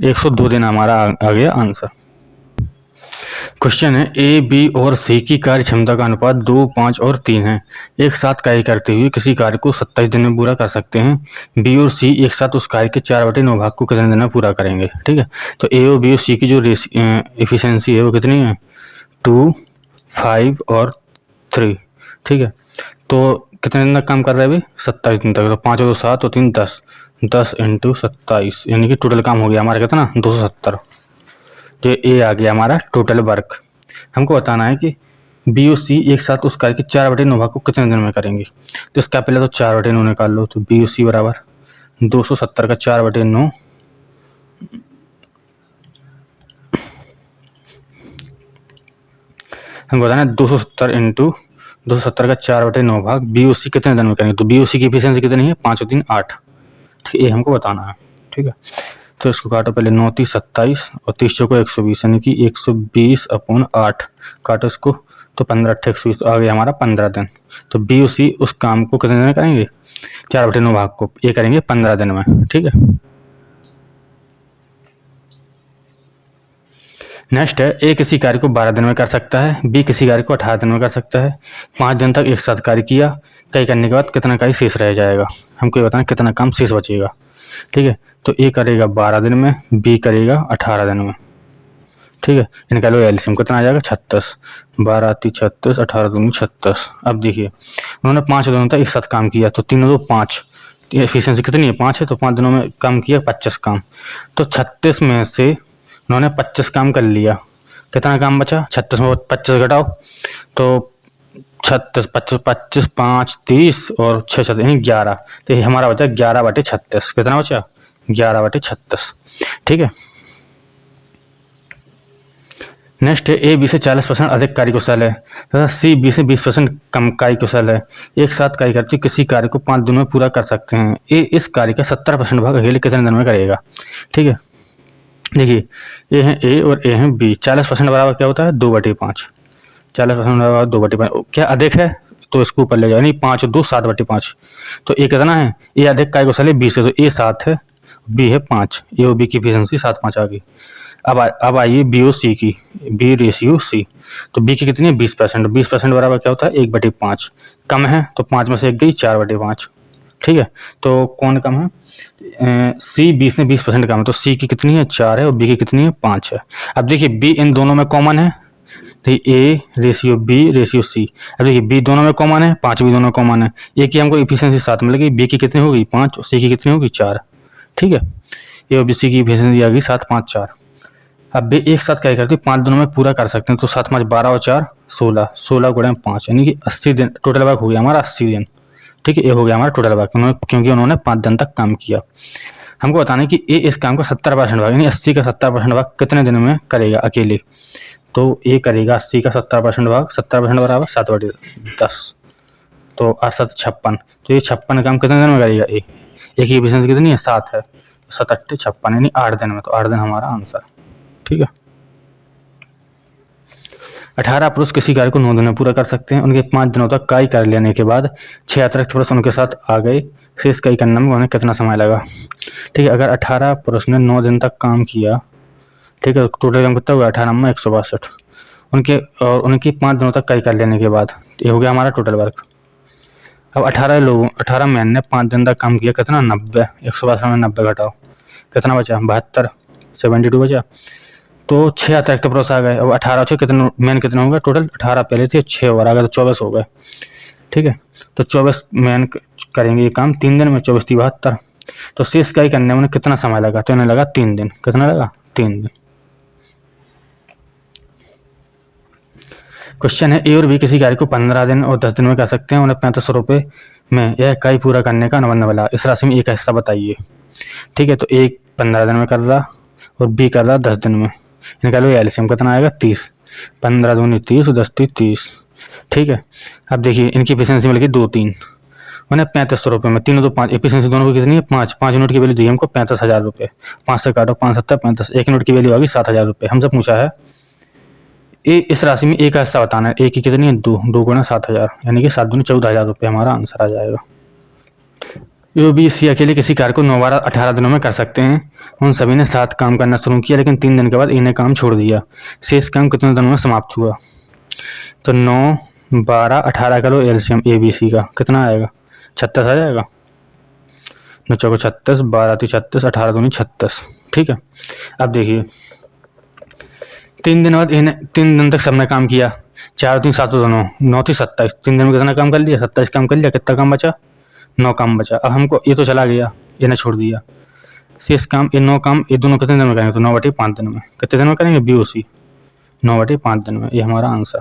102 दिन हमारा आ गया आंसर। क्वेश्चन है ए बी और सी की कार्य क्षमता का अनुपात 2 5 और 3 है। एक साथ कार्य करते हुए किसी कार्य को 27 दिन में पूरा कर सकते हैं। बी और सी एक साथ उस कार्य के 4/9 भाग को कितने दिन में पूरा करेंगे। ठीक है, तो ए और बी और सी की जो एफिशिएंसी है वो कितनी है, 2 5 और 3। ठीक है, तो कितने दिन तक काम कर रहे हैं अभी, 27 दिन तक। तो 5 और 7 और 3 10, 10 × 27, यानी कि टोटल काम हो गया हमारा कितना 270। तो ये आ गया हमारा टोटल वर्क। हमको बताना है कि बी और सी एक साथ उस कार्य के 4/9 भाग को कितने दिन में करेंगे। तो इसका पहले तो 4/9 निकाल लो। तो बी और सी बराबर 270 का 4/9, हमको बताना है 270 का 4/9 भाग बी और सी कितने दिन में करेंगे। तो बी और सी की एफिशिएंसी कितनी है, 5 और 3 8। ठीक, ये हमको बताना है। ठीक है, तो इसको काटो, पहले 9 30 27 और 30 चौको 120, यानी कि 120/8। काटो इसको, तो 15 8 120, तो आ गया हमारा 15 दिन। तो बी और सी उस काम को कितने दिन में करेंगे, 4/9 भाग को ये करेंगे 15 दिन में। ठीक है, नेक्स्ट है, ए किसी कार्य को 12 दिन में कर सकता है, बी किसी कार्य को 18 दिन में कर सकता है। 5 दिन तक एक साथ कार्य किया, कई करने के बाद कितना कार्य शेष रह जाएगा, हमको ये बताना कितना काम शेष बचेगा। ठीक है, तो ए करेगा 12 दिन में, बी करेगा 18 दिन में। ठीक है, इनका लो एलसीएम कितना आ जाएगा 36, 12 × 36, 18 दूनी 36। अब देखिए उन्होंने 5 दिनों तक एक साथ काम किया, तो 3 2 5, एफिशिएंसी कितनी है 5 है, तो 5 दिनों में काम किया 25 काम। तो 36 में से उन्होंने 25 काम कर लिया, कितना काम बचा, 36 में 25 घटाओ तो 36, 25, 25, 5, 30 और 6 36 यानी 11। तो ये हमारा बचा 11/36। कितना बचा 11/36। ठीक है, नेक्स्ट है, ए बी से 40% अधिक कार्यकुशल है तथा सी बी से 20% कम कार्यकुशल है। एक साथ कार्य करते किसी कार्य को 5 दिनों में पूरा कर सकते हैं। ए इस कार्य का 70% भाग अकेले कितने दिन में करेगा। ठीक है, देखिए ए है ए और ए है बी। 40% बराबर क्या होता है 2/5। 40% बराबर 2/5। क्या अधिक है तो इसको ऊपर ले जाओ, यानी 5 2 7/5। तो ए कितना है, ए अधिक कार्यकुशल है बी से, तो ए 7 है, बी है 5। ए और बी की एफिशिएंसी 7 5 आ गई। अब आइए बी और सी की, बी रेशियो सी। तो बी की कितनी है 20%। 20% बराबर क्या होता है 1/5। कम है तो 5 में से 1 गई 4/5। ठीक है, तो कौन कम है, सी 20 में 20% कम है, तो सी की कितनी है 4 है और बी की कितनी है 5 है। अब देखिए बी इन दोनों में कॉमन है, तो A ratio B ratio C. अब देखिए बी दोनों में कॉमन है, 5 भी दोनों कॉमन है। ए की हमको एफिशिएंसी 7 मिलेगी, बी की कितनी होगी 5 और सी की कितनी होगी 4। ठीक है, ए और बी सी की एफिशिएंसी आ गई 7 5 4। अब भी एक साथ क्या करते हैं 5 दिनों में पूरा कर सकते हैं, तो 7 5 12 और 4 16, 16 गुणे 5 यानी कि 80 दिन टोटल वर्क हो गया हमारा 80 दिन। ठीक है, ये हो गया हमारा टोटल वर्क, क्योंकि उन्होंने 5 दिन तक काम किया। हमको बताना है कि ए इस काम का 70% भाग यानी 80 का 70% भाग कितने दिन में करेगा अकेले। तो ए करेगा 80 का 70% भाग, 70% बराबर 7/10, तो 8 7 56। तो ये 56 काम कितने दिन में करेगा ए की एफिशिएंसी कितनी है 7 है, 7 8 56 यानी 8 दिन में। तो 8 दिन हमारा आंसर। ठीक है, 18 पुरुष किसी कार्य को 9 दिन में पूरा कर सकते हैं। उनके 5 दिनों तक कार्य कर लेने के बाद 6 अतिरिक्त पुरुष उनके साथ आ गए, शेष कार्य करने में उन्हें कितना समय लगा। ठीक है, अगर 18 पुरुष ने 9 दिन तक काम किया, ठीक है, टोटल काम कितना हुआ 18 में 162 उनकी 5 दिनों तक कार्य कर लेने के बाद, ये हो गया हमारा टोटल वर्क। अब 18 मैन ने 5 दिन तक काम किया, कितना 90, 162 में 90 घटाओ कितना बचा 72, 72 बचा। तो 6 अतिरिक्त पुरुष आ गए। अब 18 6 कितने मैन कितने होंगे टोटल, 18 पहले थे 6 और आ गए तो 24 हो गए। ठीक है, तो 24 मैन करेंगे ये काम 3 दिन में, 24 × 72। तो शेष कार्य करने में कितना समय लगा, तो इन्हें लगा 3 दिन। कितना लगा 3 दिन। क्वेश्चन है, ए और बी किसी कार्य को 15 दिन और 10 दिन में कर सकते हैं, उन्हें 3500 रुपये में यह कार्य पूरा करने का अनुबंध मिला। इस राशि में एक हिस्सा बताइए। ठीक है, तो ए 15 दिन में कर रहा और बी कर रहा 10 दिन में। इनका लो एलसीएम कितना आएगा 30, 15 दूनी 30 और 10 30। ठीक है, अब देखिए इनकी एफिशिएंसी मिल गई 2 3, उन्हें 3500 रुपये में 3 2 5, एफिशिएंसी दोनों की कितनी है 5 5 यूनिट की वैल्यू दी हमको 35,000 रुपये। 5 से काटो 5 7 35, 1 यूनिट की वैल्यू आ गई 7,000 रुपये। हमसे पूछा है ए इस राशि में एक का हिस्सा बताना है, ए की कितनी है 2 2 गुना 7,000 यानी कि 7 दूनी 14,000 रुपये हमारा आंसर आ जाएगा। ए बी सी अकेले किसी कार्य को 9 12 18 दिनों में कर सकते हैं। उन सभी ने साथ काम करना शुरू किया, लेकिन 3 दिन के बाद ए ने काम छोड़ दिया। शेष काम कितने दिनों में समाप्त हुआ। तो 9 12 18 का लो एलसीएम ए बी सी का कितना आएगा 36 आ जाएगा। 9 चौको 36, 12 × 36, 18 दूनी 36। ठीक है, अब देखिए 3 दिन बाद इन्हें 3 दिन तक सबने काम किया, 4 3 7 दोनों 9 थी 27, 3 दिन में कितना काम कर लिया 27 काम कर लिया। कितना काम बचा 9 काम बचा। अब हमको ये तो चला गया, इन्हें छोड़ दिया। शेष काम ये 9 काम ये दोनों कितने दिन में करेंगे, तो 9/5 दिन में। कितने दिन में करेंगे बी ओ सी 9/5 दिन में। ये हमारा आंसर।